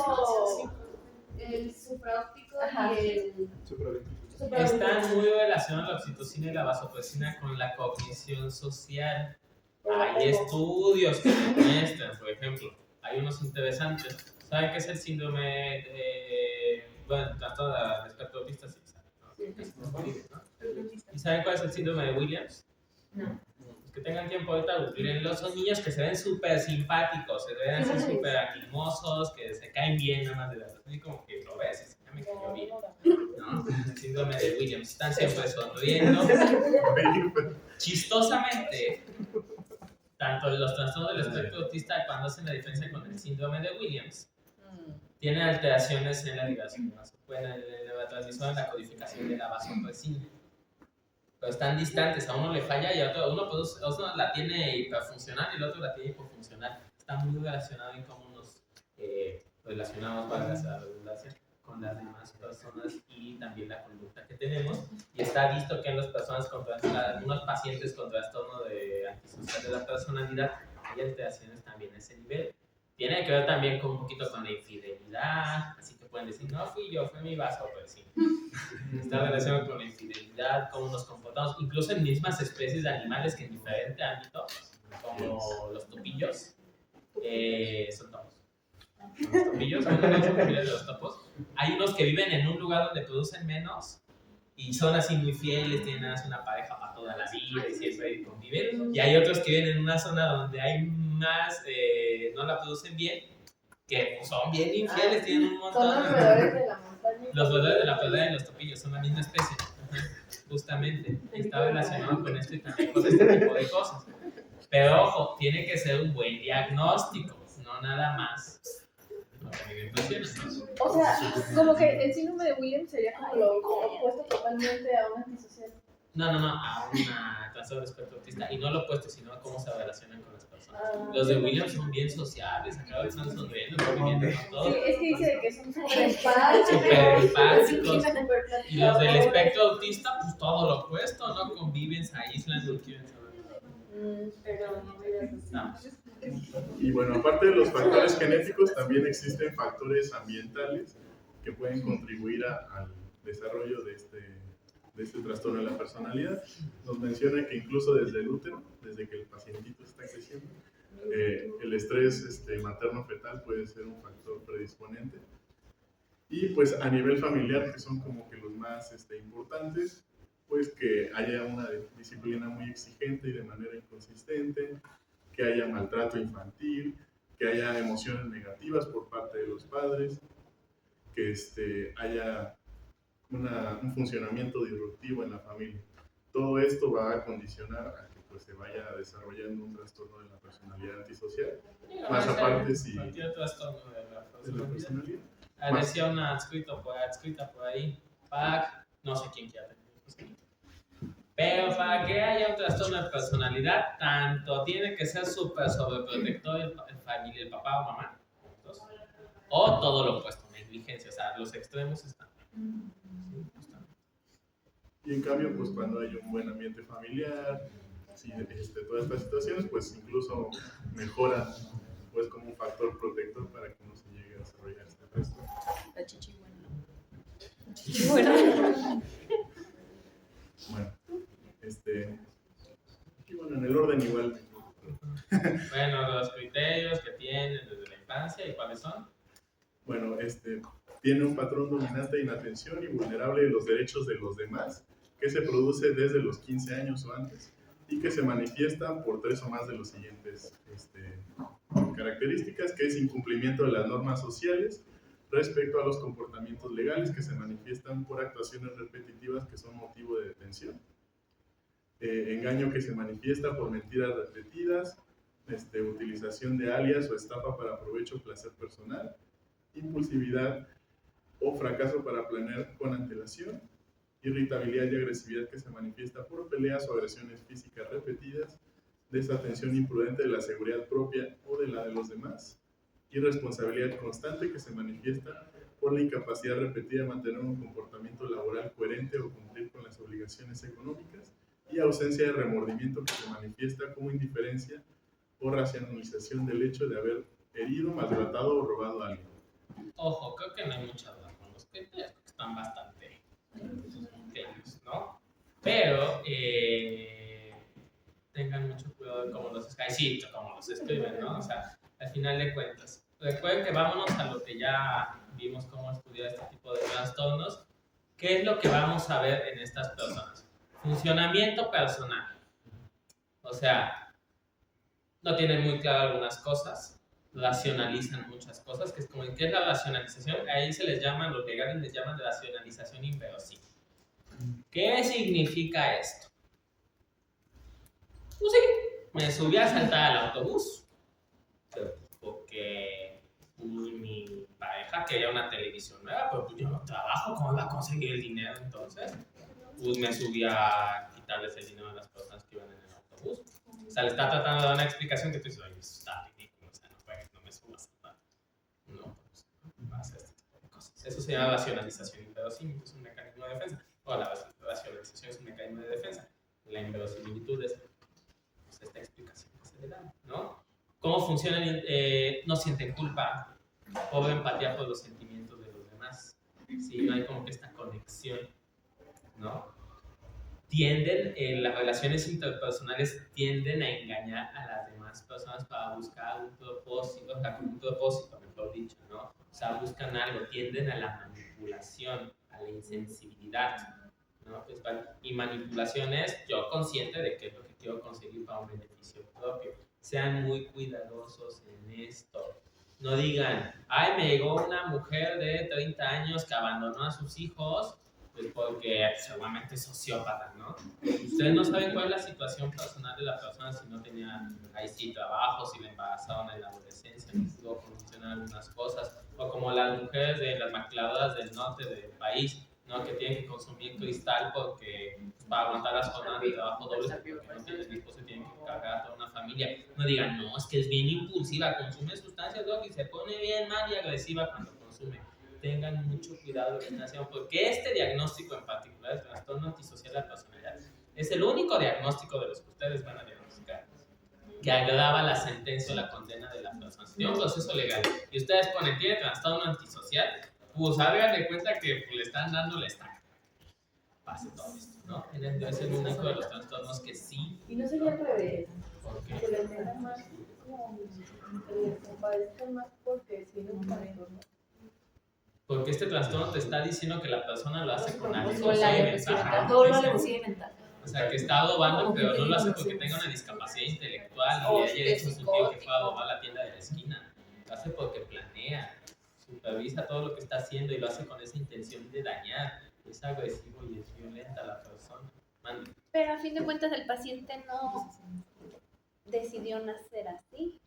el supraóptico y el supraóptico. Están muy relacionados la oxitocina y la vasopresina con la cognición social. Hay estudios que demuestran, por ejemplo, hay unos interesantes. ¿Saben qué es el síndrome de... Bueno, tanto del espectro autista, sí, ¿no? ¿Y saben cuál es el síndrome de Williams? No. Los que tengan tiempo ahorita, googleenlo. Son niños que se ven súper simpáticos, se ven así súper animosos, que se caen bien nada más de verdad. Así como que lo ves y se me cayó bien, ¿no? El síndrome de Williams. Están siempre sonriendo. Chistosamente, tanto los trastornos del espectro autista, cuando hacen la diferencia con el síndrome de Williams, tienen alteraciones en la liberación de neurotransmisor, en la codificación de la vasopresina. Pero están distantes, a uno le falla y a otro, uno la tiene hiperfuncional y el otro la tiene hipofuncional. Está muy relacionado en cómo nos relacionamos, para la redundancia, con las demás personas y también la conducta que tenemos. Y está visto que en las personas algunos pacientes con trastorno de antisocial de la personalidad hay alteraciones también a ese nivel. Tiene que ver también con un poquito con la infidelidad, así que pueden decir, no fui yo, fue mi vasopresina. Está relacionado con la infidelidad, cómo nos comportamos, incluso en mismas especies de animales que en diferente ámbito, como los topillos, son topos. Los topillos, son los familiares de los topos. Hay unos que viven en un lugar donde producen menos y son así muy fieles, tienen así una pareja para toda la vida y siempre conviven. Y hay otros que viven en una zona donde hay más, no la producen bien, que son bien infieles, tienen un montón. Son los roedores de la montaña. Los roedores de la pradera y los topillos son la misma especie, justamente. Está relacionado con esto y también con este tipo de cosas. Pero ojo, tiene que ser un buen diagnóstico, no nada más. O sea, como que el síndrome de Williams sería como lo opuesto totalmente a un antisocial. No, a una trastorno del espectro autista, y no lo opuesto, sino a cómo se relacionan con las personas. Los de Williams son bien sociables, acá están sonriendo, conviviendo con todo. Sí, es que dice que son súper empáticos. Y los del espectro autista, pues todo lo opuesto, no conviven, se aíslan, no quieren saber. Pero No. Y bueno, aparte de los factores genéticos, también existen factores ambientales que pueden contribuir al desarrollo de este trastorno de la personalidad. Nos menciona que incluso desde el útero, desde que el pacientito está creciendo, el estrés materno-fetal puede ser un factor predisponente. Y pues a nivel familiar, que son como que los más importantes, pues que haya una disciplina muy exigente y de manera inconsistente, que haya maltrato infantil, que haya emociones negativas por parte de los padres, que haya un funcionamiento disruptivo en la familia. Todo esto va a condicionar a que pues, se vaya desarrollando un trastorno de la personalidad antisocial. Más aparte, si... Cualquier trastorno de la personalidad. Decía una adscrita por ahí, PAC, no sé quién quiera tener hijos. Pero para que haya un trastorno de personalidad, tanto tiene que ser súper sobreprotector el papá o mamá, o todo lo opuesto, negligencia, o sea, los extremos están. Y en cambio, pues cuando hay un buen ambiente familiar, sí, todas estas situaciones, pues incluso mejoran pues como un factor protector para que no se llegue a desarrollar este trastorno. La chichibuena. Bueno, y bueno, en el orden igual. Bueno, los criterios que tienen desde la infancia y cuáles son. Bueno, tiene un patrón dominante de inatención y vulnerable de los derechos de los demás, que se produce desde los 15 años o antes, y que se manifiesta por 3 o más de los siguientes características, que es incumplimiento de las normas sociales respecto a los comportamientos legales que se manifiestan por actuaciones repetitivas que son motivo de detención, engaño que se manifiesta por mentiras repetidas, utilización de alias o estafa para provecho o placer personal, impulsividad o fracaso para planear con antelación, irritabilidad y agresividad que se manifiesta por peleas o agresiones físicas repetidas, desatención imprudente de la seguridad propia o de la de los demás, irresponsabilidad constante que se manifiesta por la incapacidad repetida de mantener un comportamiento laboral coherente o cumplir con las obligaciones económicas, y ausencia de remordimiento que se manifiesta como indiferencia o racionalización del hecho de haber herido, maltratado o robado a alguien. Ojo, creo que no hay mucha duda con los criterios, porque están bastante claros, ¿no? Pero tengan mucho cuidado de cómo los escriben, ¿no? O sea, al final de cuentas, recuerden que vámonos a lo que ya vimos cómo estudiar este tipo de trastornos. ¿Qué es lo que vamos a ver en estas personas? Funcionamiento personal. O sea, no tienen muy claro algunas cosas, racionalizan muchas cosas, que es como, ¿qué es la racionalización? Ahí se les llama, los legales les llaman racionalización inverosímil. ¿Qué significa esto? Pues sí, me subí a saltar al autobús, porque mi pareja quería una televisión nueva, pero pues yo no trabajo, ¿cómo iba a conseguir el dinero entonces? Pues me subí a quitarles el dinero a las personas que iban en el autobús. O sea, le está tratando de dar una explicación que tú dices, oye, eso está ridículo, o sea, no me subas a saltar. No, pues, no hacer este tipo de cosas. Eso se llama racionalización inverosímil, es un mecanismo de defensa. O la racionalización es un mecanismo de defensa. La inverosimilitud es pues, esta explicación que se le da, ¿no? ¿Cómo funciona? No sienten culpa, pobre empatía por los sentimientos de los demás. ¿Sí? No hay como que esta conexión, ¿no? Las relaciones interpersonales tienden a engañar a las demás personas para buscar un propósito, mejor dicho, ¿no? O sea, buscan algo, tienden a la manipulación, a la insensibilidad, ¿no? Pues, y manipulación es yo consciente de qué es lo que quiero conseguir para un beneficio propio. Sean muy cuidadosos en esto. No digan, ay, me llegó una mujer de 30 años que abandonó a sus hijos, pues porque seguramente es sociópata, ¿no? Ustedes no saben cuál es la situación personal de la persona, si no tenía ahí sí trabajo, si le embarazaron en la adolescencia, no pudo funcionar algunas cosas, o como las mujeres de las maquiladoras del norte del país, ¿no? Que tienen que consumir cristal porque para aguantar las jornadas de trabajo dobles, porque no tienen hijos, se tienen que cargar a toda una familia. No digan, no, es que es bien impulsiva, consume sustancias y se pone bien mal y agresiva cuando consume. Tengan mucho cuidado de lo que hacen, porque este diagnóstico en particular, el trastorno antisocial de la personalidad, es el único diagnóstico de los que ustedes van a diagnosticar que agrava la sentencia o la condena de la persona. Si tiene un proceso legal y ustedes ponen, tiene trastorno antisocial, pues hagan de cuenta que le están dando la estaca. Pase todo esto, ¿no? Es el único de los trastornos que sí. Y no sería al revés. ¿Por qué? Que les tengan más, como, que les compadezcan más porque si no saben, ¿no? Porque este trastorno te está diciendo que la persona lo hace con alevosía Con la y ventaja. todo lo alevosía y ventaja. O sea, que está adobando, pero no lo hace porque tenga una discapacidad intelectual y haya dicho a su tío que fue a adobar la tienda de la esquina. Lo hace porque planea, supervisa todo lo que está haciendo y lo hace con esa intención de dañar. Es agresivo y es violenta la persona. Mande. Pero a fin de cuentas el paciente no decidió nacer así.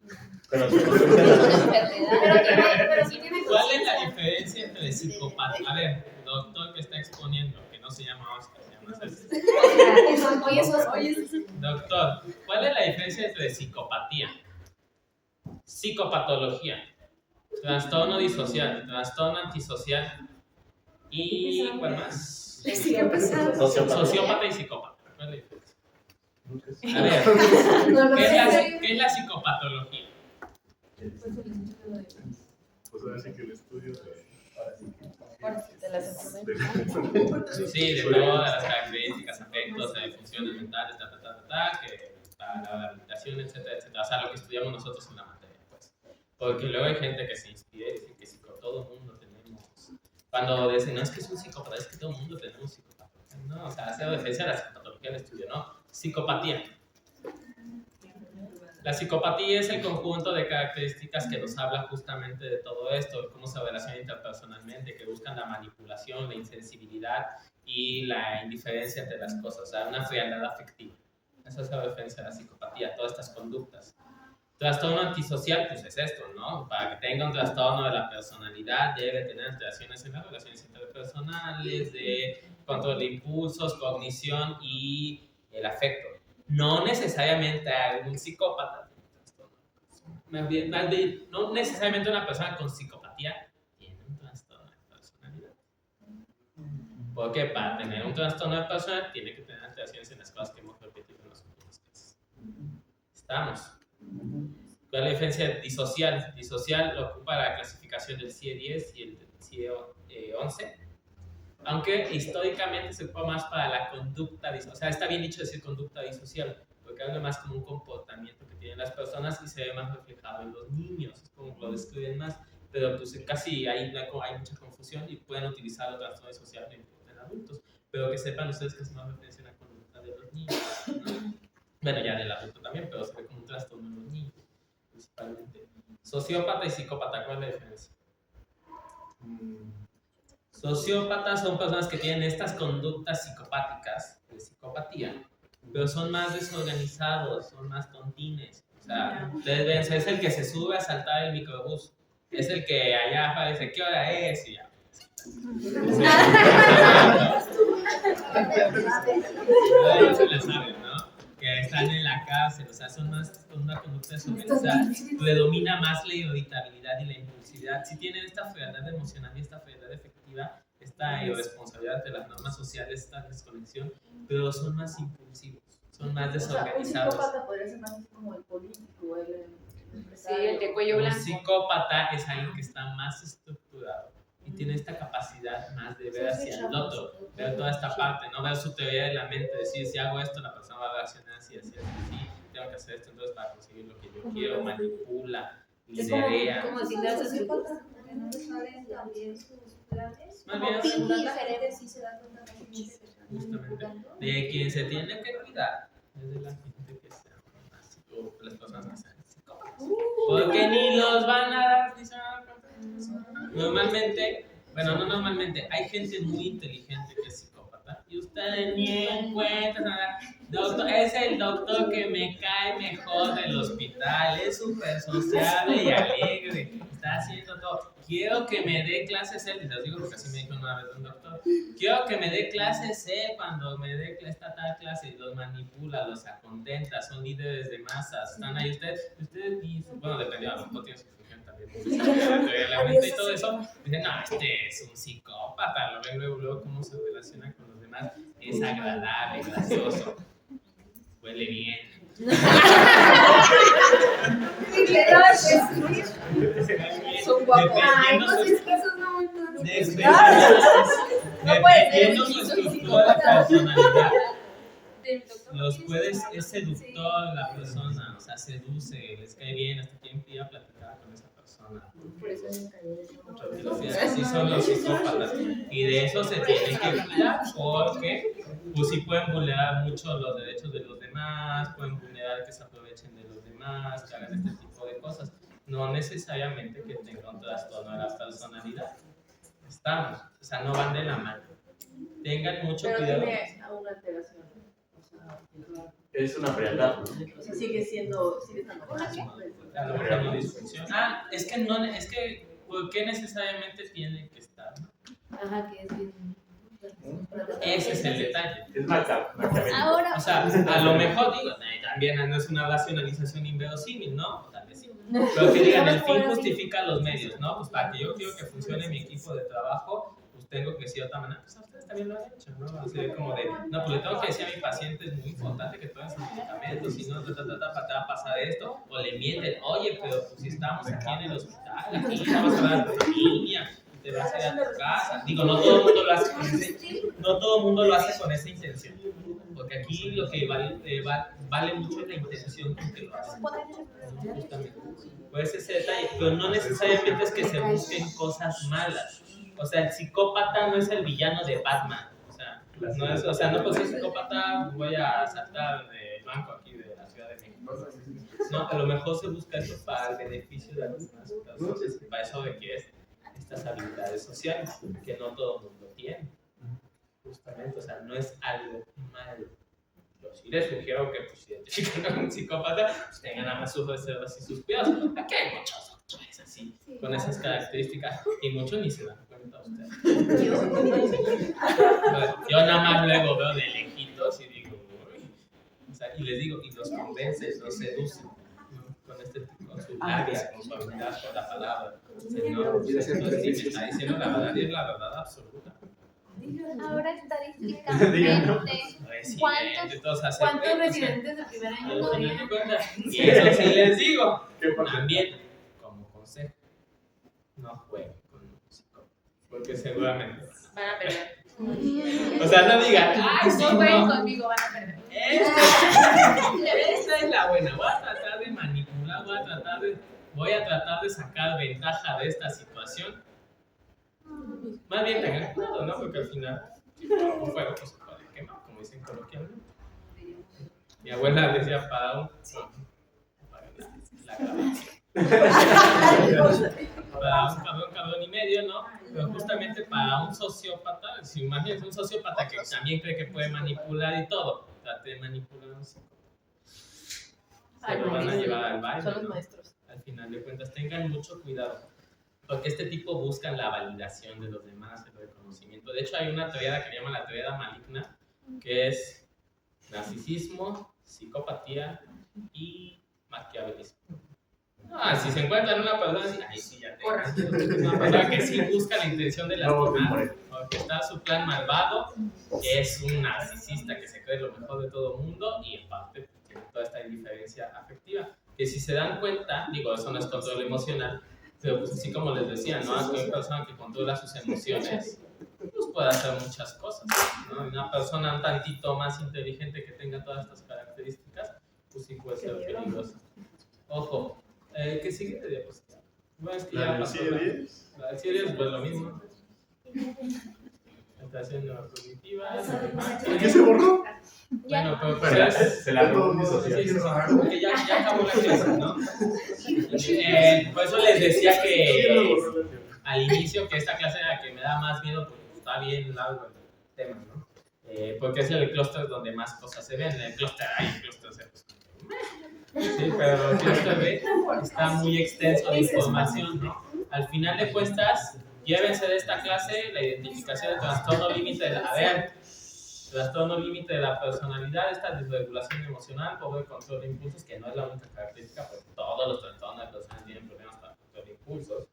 Pero Es una enfermedad. Pero sí tiene ¿Cuál es la diferencia entre psicopatía? A ver, doctor que está exponiendo, que no se llama Oscar, se llama César. Doctor, ¿cuál es la diferencia entre psicopatía, psicopatología, trastorno disocial, trastorno antisocial y ¿cuál más? Sociópata. Sociópata y psicópata. ¿Cuál es la diferencia? A ver, ¿qué es la psicopatología? Pues ahora sí que el estudio De las enfermedades. Sí, de todas las características, afectos, funciones mentales, que para la rehabilitación, etcétera, etcétera. O sea, lo que estudiamos nosotros en la materia, pues. Porque luego hay gente que se inspira y dice que todo el mundo tenemos. Cuando dicen, no es que es un psicópata, es que todo el mundo tenemos psicopatología. No, o sea, hace referencia a la psicopatología del estudio, ¿no? Psicopatía. La psicopatía es el conjunto de características que nos habla justamente de todo esto, cómo se relaciona interpersonalmente, que buscan la manipulación, la insensibilidad y la indiferencia entre las cosas, o sea, una frialdad afectiva. Esa es la referencia a la psicopatía, todas estas conductas. Trastorno antisocial, pues es esto, ¿no? Para que tenga un trastorno de la personalidad, debe tener alteraciones en las relaciones interpersonales, de control de impulsos, cognición y el afecto. No necesariamente algún psicópata tiene un trastorno. No necesariamente una persona con psicopatía tiene un trastorno de personalidad. Porque para tener un trastorno de personalidad tiene que tener alteraciones en las cosas que hemos repetido en los últimos casos. Estamos. ¿Cuál es la diferencia de disocial? Disocial lo ocupa la clasificación del CIE-10 y el CIE-11. Aunque históricamente se ocupa más para la conducta disocial. O sea, está bien dicho decir conducta disocial, porque habla más como un comportamiento que tienen las personas y se ve más reflejado en los niños, es como lo describen más, pero pues casi hay mucha confusión y pueden utilizar el trastorno disocial en adultos, pero que sepan ustedes que es más referencia a la conducta de los niños, ¿no? Bueno, ya del adulto también, pero se ve como un trastorno en los niños, principalmente. Sociópata y psicópata, ¿cuál es la diferencia? Sociópatas son personas que tienen estas conductas psicopáticas, de psicopatía, pero son más desorganizados, son más tontines. O sea, ustedes ven, es el que se sube a saltar el microbús, es el que allá aparece, ¿qué hora es? Y ya. Se la saben, ¿no? Que están en la cárcel, o sea, son más con una conducta desorganizada, predomina más la irritabilidad y la impulsividad. Si tienen esta frialdad emocional y esta frialdad efectiva, esta irresponsabilidad de las normas sociales, esta desconexión, pero son más impulsivos, son más desorganizados. Un psicópata podría ser más así como el político, el empresario. Sí, el de cuello blanco. Un psicópata es alguien que está más estructurado y tiene esta capacidad más de ver hacia el otro, ver toda esta parte, no ver su teoría de la mente, decir si hago esto la persona va a reaccionar así, así, así, tengo que hacer esto entonces para conseguir lo que yo quiero, manipula, liderea. Como si le haces el no saben también sus planes. Más bien, Sí se dan cuenta justamente, de quien se tiene que cuidar es de la gente que sea así, o las personas que sean psicópatas, porque ni los van a dar ni se van a dar cuenta. Normalmente, bueno, no normalmente, hay gente muy inteligente que es psicópata y ustedes ni en cuenta nada. Doctor, es el doctor que me cae mejor del hospital, es súper sociable y alegre, está haciendo todo. Quiero que me dé clases él, y les digo porque así me dijo una vez un doctor. Quiero que me dé clases él cuando me dé esta tal clase y los manipula, los acontenta, son líderes de masas, están ahí ustedes dicen, bueno, depende, a lo mejor tiene su función también, la mente y todo eso, dicen, no, este es un psicópata, lo ven luego cómo se relaciona con los demás, es agradable, gracioso, huele bien. Son guapos. Ay, no sé, es que esos no me no puede ser su personalidad. Los puedes, es seductor la persona, o sea, seduce, les cae bien, hasta quien pida platicar con esa persona. Por eso me encanta. Así son los psicópatas. Y de eso se tienen que cuidar porque pues sí pueden vulnerar mucho los derechos de los demás, pueden vulnerar que se aprovechen de los demás, que hagan este tipo de cosas. No necesariamente que tenga un trastorno de la personalidad. Estamos, o sea, no van de la mano. Tengan mucho cuidado. Pero tiene una alteración. Es una frialdad, ¿no? O sea, sigue estando A lo mejor no disfunción. Ah, es que, ¿por qué necesariamente tiene que estar? Ajá, que es bien. Ese es el detalle. Es maquiavélico. Ahora, O sea, a lo mejor digo, también no es una racionalización inverosímil, ¿no? Tal vez sí. Pero que digan, el fin justifica los medios, ¿no? Pues para que yo quiero que funcione mi equipo de trabajo, pues pues tengo que decir de otra manera, pues a ustedes también lo han hecho, ¿no? Así de como de, no, pues le tengo que decir a mi paciente, es muy importante que tomen sus medicamentos, si no, te va a pasar esto, o le mienten, oye, pero pues si estamos aquí en el hospital, aquí ya vas a ver a tu familia, te vas a ir a tu casa. Digo, no todo el mundo lo hace con esa intención, porque aquí lo que vale mucho es la intención con que lo hacen. Justamente. Pues ese detalle, pero no necesariamente es que se busquen cosas malas. O sea, el psicópata no es el villano de Batman. O sea, no por ser psicópata voy a asaltar el banco aquí de la Ciudad de México. No, a lo mejor se busca eso para el beneficio de algunas personas, para eso requiere estas habilidades sociales que no todo el mundo tiene. Justamente, o sea, no es algo malo. Yo sí les sugiero que pues, si identifican a un psicópata, pues tengan nada más sus reservas y sus cuidados. Aquí hay muchos doctores así, con esas características, y muchos ni se dan cuenta ustedes. Yo nada más luego veo de lejitos y digo, uy. O sea, y les digo, y los convence, los seduce, ¿no? Con su labia, con su habilidad, con la palabra. Señor, entonces sí me está diciendo la verdad y es la verdad absoluta. Ahora estadísticamente, ¿cuántos residentes del primer año podrían? Y eso sí les digo, también, como consejo, no jueguen con un psicólogo, porque seguramente Van a perder. o sea, no digan, ay, sí, No jueguen no. conmigo, van a perder. Esta es la buena, voy a tratar de manipular, voy a tratar de sacar ventaja de esta situación. Más bien tengan cuidado, ¿no? Porque al final, si un fuego, pues se puede quemar, como dicen coloquialmente. Mi abuela decía para un cabrón y medio, ¿no? Pero justamente para un sociópata, si imagínense un sociópata que también cree que puede manipular y todo, trate de manipular a un psicópata. Se lo van a llevar al baile, Son los ¿no? maestros. Al final de cuentas, tengan mucho cuidado. Porque este tipo busca la validación de los demás, el reconocimiento. De hecho, hay una teoría que se llama la teoría maligna, que es narcisismo, psicopatía y maquiavelismo. Si se encuentran una persona así, ahí sí ya tengo. Una persona que sí busca la intención de lastimar, o que está su plan malvado, que es un narcisista que se cree lo mejor de todo el mundo y en parte tiene toda esta indiferencia afectiva. Que si se dan cuenta, digo, eso no es control emocional, pero pues así como les decía, ¿no? Una persona que controla sus emociones, pues puede hacer muchas cosas, ¿no? Una persona un tantito más inteligente que tenga todas estas características, pues sí puede ser peligrosa. Ojo, ¿qué sigue de diapositiva? Bueno, es que ya pasó la del CIE10, pues lo mismo. Estación neurocognitiva. ¿Por qué se borró? Bueno, pero se la robó un disociado. porque ya acabó la clase, ¿no? Por eso les decía que al inicio que esta clase era la que me da más miedo porque está bien largo el tema, ¿no? Porque es el clúster donde más cosas se ven. En el clúster A y el clúster C, pues, sí, pero el clúster B está muy extenso de información, ¿no? Al final de cuentas, llévense de esta clase la identificación del trastorno límite trastorno límite de la personalidad, esta desregulación emocional, pobre control de impulsos, que no es la única característica, porque todos los trastornos de personas tienen problemas para el control de impulsos.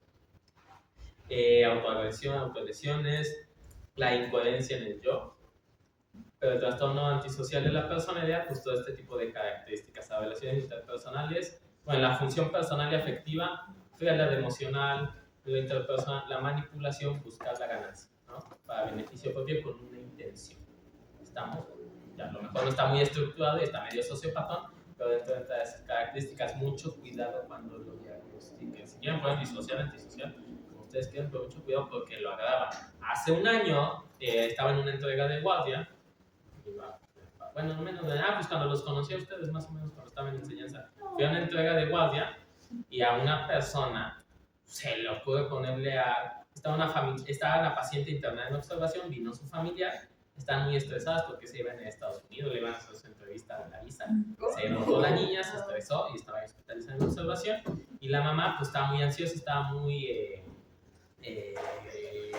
Autoagresión, autolesiones, la incoherencia en el yo. Pero el trastorno antisocial de la personalidad, pues todo este tipo de características, las relaciones interpersonales, bueno, la función personal y afectiva, frialdad emocional, lo interpersonal, la manipulación, buscar la ganancia, ¿no? Para beneficio propio con una intención. Estamos, ya a lo mejor no está muy estructurado y está medio sociopatón, pero dentro de esas características, mucho cuidado cuando lo diagnostiquen. Si quieren poner disocial, antisocial, como ustedes quieran, pero mucho cuidado porque lo agravan. Hace un año estaba en una entrega de guardia, bueno, menos de pues cuando los conocí a ustedes, más o menos cuando estaba en enseñanza, fui a una entrega de guardia y a una persona se le ocurre ponerle estaba una paciente internada en observación, vino su familiar, están muy estresadas porque se iban a Estados Unidos, le iban a hacer su entrevista a la visa. Se enojó la niña, se estresó y estaba hospitalizada en observación. Y la mamá pues estaba muy ansiosa, estaba muy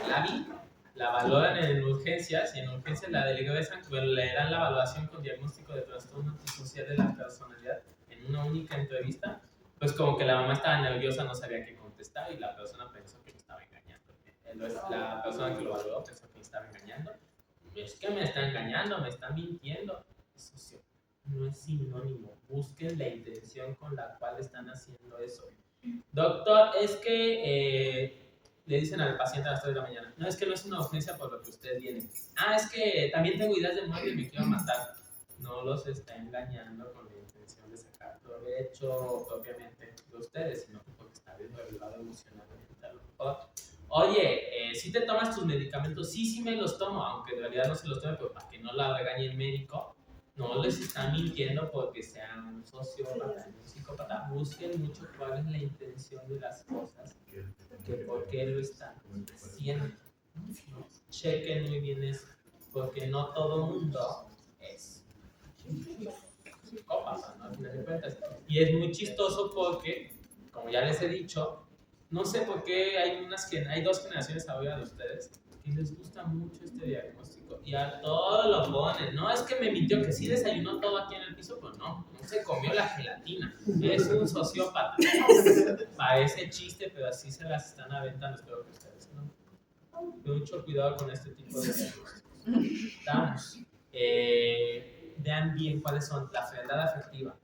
lábil. La valoran en urgencias y en urgencias la regresan, pero le dan la evaluación con diagnóstico de trastorno antisocial de la personalidad en una única entrevista. Pues como que la mamá estaba nerviosa, no sabía qué contestar y la persona pensó que me estaba engañando. Entonces la persona que lo valoró pensó que me estaba engañando. Es que me está engañando, me está mintiendo. Eso no es sinónimo. Busquen la intención con la cual están haciendo eso. Doctor, es que le dicen al paciente a las 3 de la mañana, no, es que no es una urgencia por lo que usted viene. Ah, es que también tengo ideas de muerte y me quiero matar. No los está engañando con la intención de sacar provecho propiamente de ustedes, sino porque está viendo el lado emocionalmente a lo mejor. Oye, ¿sí te tomas tus medicamentos? Sí me los tomo, aunque en realidad no se los tome, pero para que no la regañe el médico. No les están mintiendo porque sean un sociópata, un psicópata. Busquen mucho cuál es la intención de las cosas, que por qué lo están haciendo. Chequen muy bien eso, porque no todo mundo es psicópata, ¿no? Al final de cuentas. Y es muy chistoso porque, como ya les he dicho, no sé por qué hay dos generaciones ahora de ustedes que les gusta mucho este diagnóstico y a todo lo ponen. No es que me mintió, que sí desayunó todo aquí en el piso, pero no se comió la gelatina. Es un sociópata. Parece chiste, pero así se las están aventando. Espero que ustedes no. Mucho cuidado con este tipo de diagnósticos. Vamos. Vean bien cuáles son la frialdad afectiva,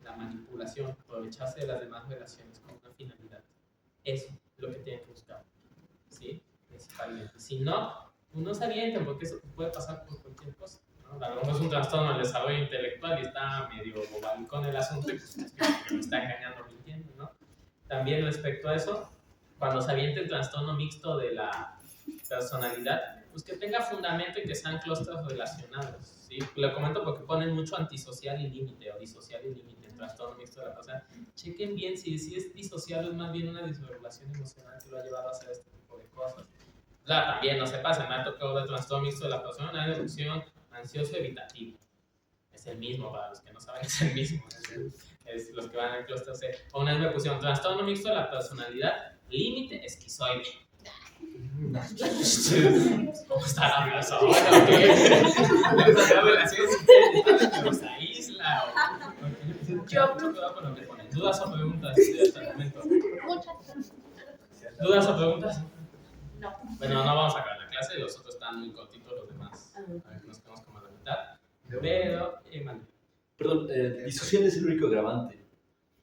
la manipulación, aprovecharse de las demás relaciones con una finalidad. Eso es lo que tienen que buscar. ¿Sí? Principalmente. Si no, no se avienten porque eso puede pasar por cualquier cosa, ¿no? A lo mejor es un trastorno del desarrollo intelectual y está medio bobalicón el asunto y pues es que me está engañando, mintiendo, ¿no? También respecto a eso, cuando se aviente el trastorno mixto de la personalidad, pues que tenga fundamento y que sean clústeres relacionados, ¿sí? Lo comento porque ponen mucho antisocial y límite o disocial y límite en trastorno mixto de la persona. Chequen bien si es disocial o es más bien una disregulación emocional que lo ha llevado a hacer este tipo de cosas. También no se pasa, me ha tocado de trastorno mixto de la persona, una depresión ansioso evitativo. Es el mismo, para los que no saben, es el mismo. Es los que van al clúster C. O una vez me pusieron trastorno mixto de la personalidad, límite esquizoide. ¿Cómo está la persona? ¿Qué relaciones se aísla? Yo mucho cuidado con lo que ponen. ¿Dudas o preguntas hasta el momento? Muchas. ¿Dudas o preguntas? No. Bueno, no vamos a acabar la clase, los otros están muy cortitos, los demás. A ver, nos quedamos como a la mitad. Pero, Perdón, disocial es el único agravante.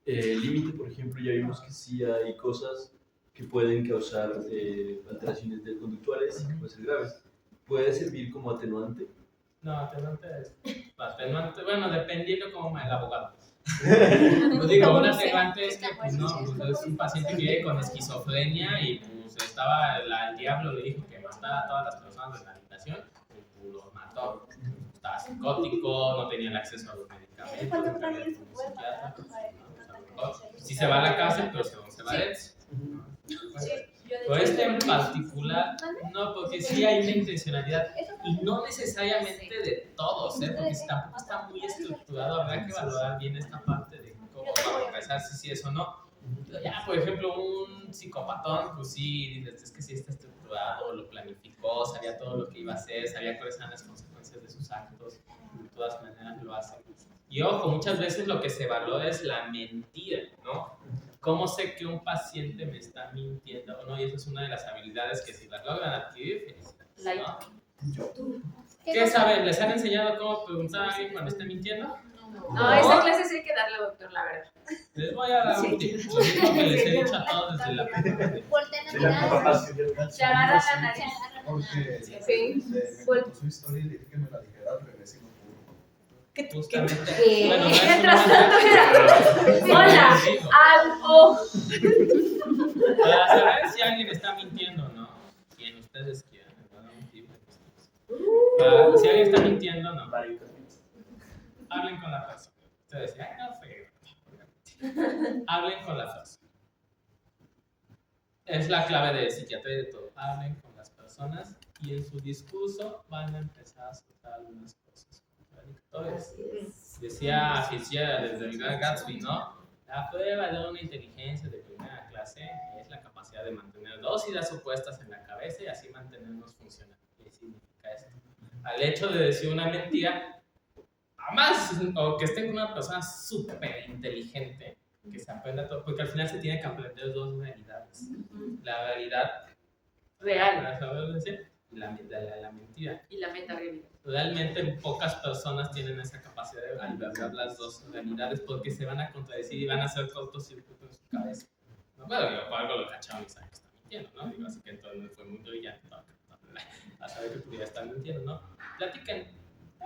Límite, por ejemplo, ya vimos que sí hay cosas que pueden causar alteraciones conductuales y que pueden ser graves. ¿Puede servir como atenuante? No, atenuante es. Atenuante, bueno, dependiendo como el abogado. Pues digo, un atenuante es que pues, no, pues, es un paciente que vive con esquizofrenia y pues el diablo le dijo que matara a todas las personas de la habitación y pues, los mató. Estaba psicótico, no tenía el acceso a los medicamentos. Si se va a la cárcel, pero se va de eso. Pero este en particular, no, porque sí hay una intencionalidad y no necesariamente de todos, porque si tampoco está muy estructurado, habrá que valorar bien esta parte de cómo para empezar si es o no. Ya, por ejemplo, un psicopatón, pues sí, dices, es que sí está estructurado, lo planificó, sabía todo lo que iba a hacer, sabía cuáles eran las consecuencias de sus actos, de todas maneras lo hace. Y ojo, muchas veces lo que se valora es la mentira, ¿no? ¿Cómo sé que un paciente me está mintiendo o no? Y esa es una de las habilidades que si las logran adquirir, felicidades, ¿no? ¿Qué saben? ¿Les han enseñado cómo preguntar a alguien cuando está mintiendo? No, esa clase sí hay que darle, doctor, la verdad. Les voy a dar un tip, lo mismo que les he dicho a todos desde la primera. Voltean a mirar. Se agarra la nariz. Porque Sí. me contó su historia y le dije que me la dijera al revés y no pudo. Justamente. ¿Qué? Bueno, no es Mientras una- tanto era, hola, algo. Para saber si alguien está mintiendo o no, quien ustedes quieran, les voy a dar un tip de ustedes. Si alguien está mintiendo o no, hablen con la persona. Ustedes dicen, ay, no fue. Hablen con la persona. Es la clave de psiquiatría y de todo. Hablen con las personas y en su discurso van a empezar a soltar algunas cosas contradictorias. Decía Fitzgerald desde el Gran Gatsby, ¿no? La prueba de una inteligencia de primera clase es la capacidad de mantener dos ideas opuestas en la cabeza y así mantenernos funcionando. ¿Qué significa esto? Al hecho de decir una mentira, además, o que esté con una persona súper inteligente, que se aprenda todo, porque al final se tiene que aprender dos realidades. La realidad real, ¿sabes? Y la mentira. Y la meta realidad. Realmente pocas personas tienen esa capacidad de albergar las dos realidades porque se van a contradecir y van a hacer cortocircuito en su cabeza. ¿No? Bueno, yo por algo lo cacharon y saben que está mintiendo, ¿no? Digo, así que entonces fue muy brillante, ¿no? A saber que pudiera estar mintiendo, ¿no? Platiquen.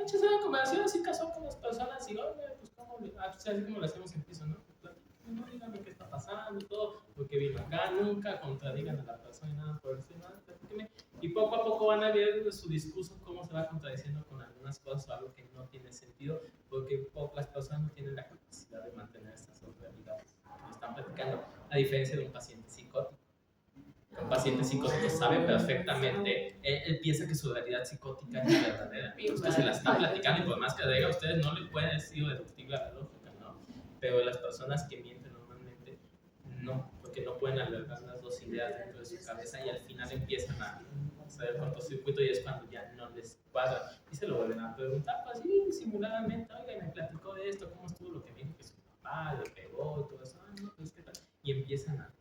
Échese una conversación así casual con las personas y, oye, pues, ¿cómo? Así como lo hacemos en piso, ¿no? Platiquen, no díganme qué está pasando y todo, porque vino acá, nunca contradigan a la persona y nada por decir nada, platíquenme. Y poco a poco van a ver su discurso cómo se va contradiciendo con algunas cosas o algo que no tiene sentido, porque las personas no tienen la capacidad de mantener estas dos realidades que están platicando, a diferencia de un paciente psicótico. Un paciente psicótico sabe perfectamente, él piensa que su realidad psicótica es verdadera, usted se la está platicando y por más que diga, ustedes no le pueden decir deductible a la lógica, ¿no? Pero las personas que mienten normalmente no, porque no pueden albergar las dos ideas dentro de su cabeza y al final empiezan a hacer cortocircuito y es cuando ya no les cuadra y se lo vuelven a preguntar, pues sí, simuladamente, oiga, me platicó de esto, cómo estuvo lo que me dijo que su papá le pegó, todo eso, no, pues qué tal, y empiezan a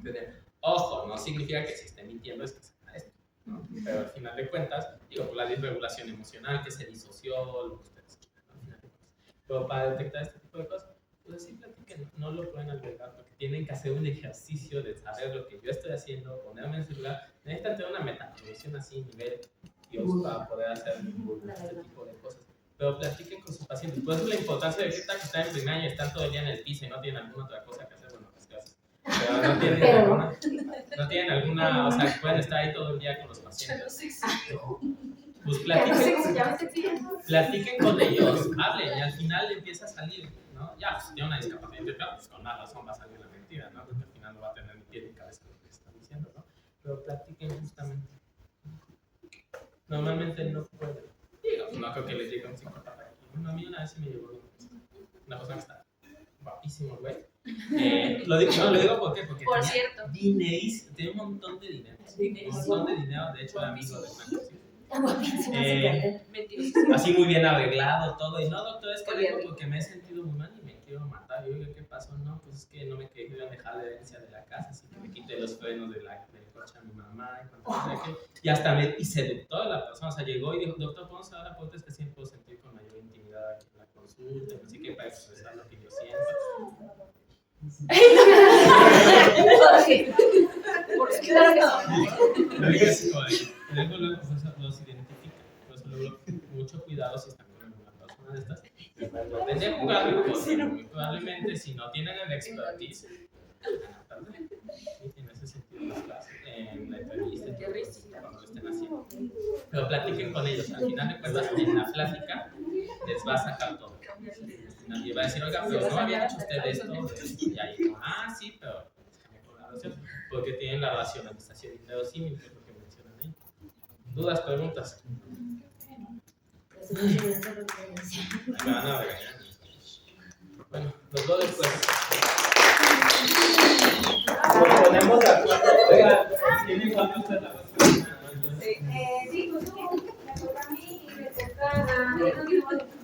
tener. Ojo, no significa que si esté mintiendo es que sea esto, ¿no? Pero al final de cuentas, digo, la disregulación emocional, que se disoció, lo que ustedes quieran, ¿no? Al final de cuentas. Pero para detectar este tipo de cosas, pues sí platiquen, no lo pueden albergar, porque tienen que hacer un ejercicio de saber lo que yo estoy haciendo, ponerme en su lugar, necesitan tener una metacognición así, nivel Dios, para poder hacer este tipo de cosas. Pero platiquen con sus pacientes, por eso la importancia de que están en primer año y están todo el día en el piso y no tienen alguna otra cosa que hacer, bueno, pues gracias. Pero no tienen alguna, o sea, pueden estar ahí todo el día con los pacientes. Pues platiquen con ellos, hablen y al final empieza a salir, ¿no? Ya, pues si tiene una discapacidad intelectual, pues con más razón va a salir la mentira, ¿no? Porque al final no va a tener ni pie ni cabeza lo que están diciendo, ¿no? Pero platiquen justamente. Normalmente no pueden. Digo, no creo que les llegue un psicópata aquí. A mí una vez se me llegó una cosa que está guapísimo, güey. Lo digo ¿por qué? Porque por tenía cierto, dinerísimo, tenía un montón de dinero. Un montón de dinero, de hecho, era amigo de una canción. Así muy bien arreglado todo. Y no, doctor, es que vengo porque me he sentido muy mal y me quiero matar. Y oiga, ¿qué pasó? No, pues es que no me querían dejar la herencia de la casa, así que me quité los frenos del coche a mi mamá. Y hasta y seductó a la persona. O sea, llegó y dijo, doctor, ¿podemos hablar a puertas que siempre puedo sentir con mayor intimidad aquí en la consulta? Así que para expresar lo que yo siento. Luego los identifica, pues luego mucho cuidado si están con alguna persona de estas. Traten de jugarlo porque muy probablemente si no tienen el expertise, en ese sentido las clases, en la entrevista, cuando lo estén haciendo. Pero platiquen con ellos, al final de cuentas en la plática les va a sacar todo. Nadie va a decir, oiga, pero no había hecho usted esto, y ahí, sí, pero porque tienen la racionalización inverosímil, que es lo que mencionan ahí. ¿Dudas, preguntas? Me van a regañar. Bueno, los dos después. Nos ponemos de acuerdo. Oiga, ¿tienen cuánto usted la respuesta? Sí, pues me toca a mí y me toca a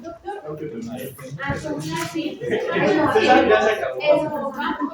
doctor. Aunque pues, Sí. ya se acabó. Eso, vamos.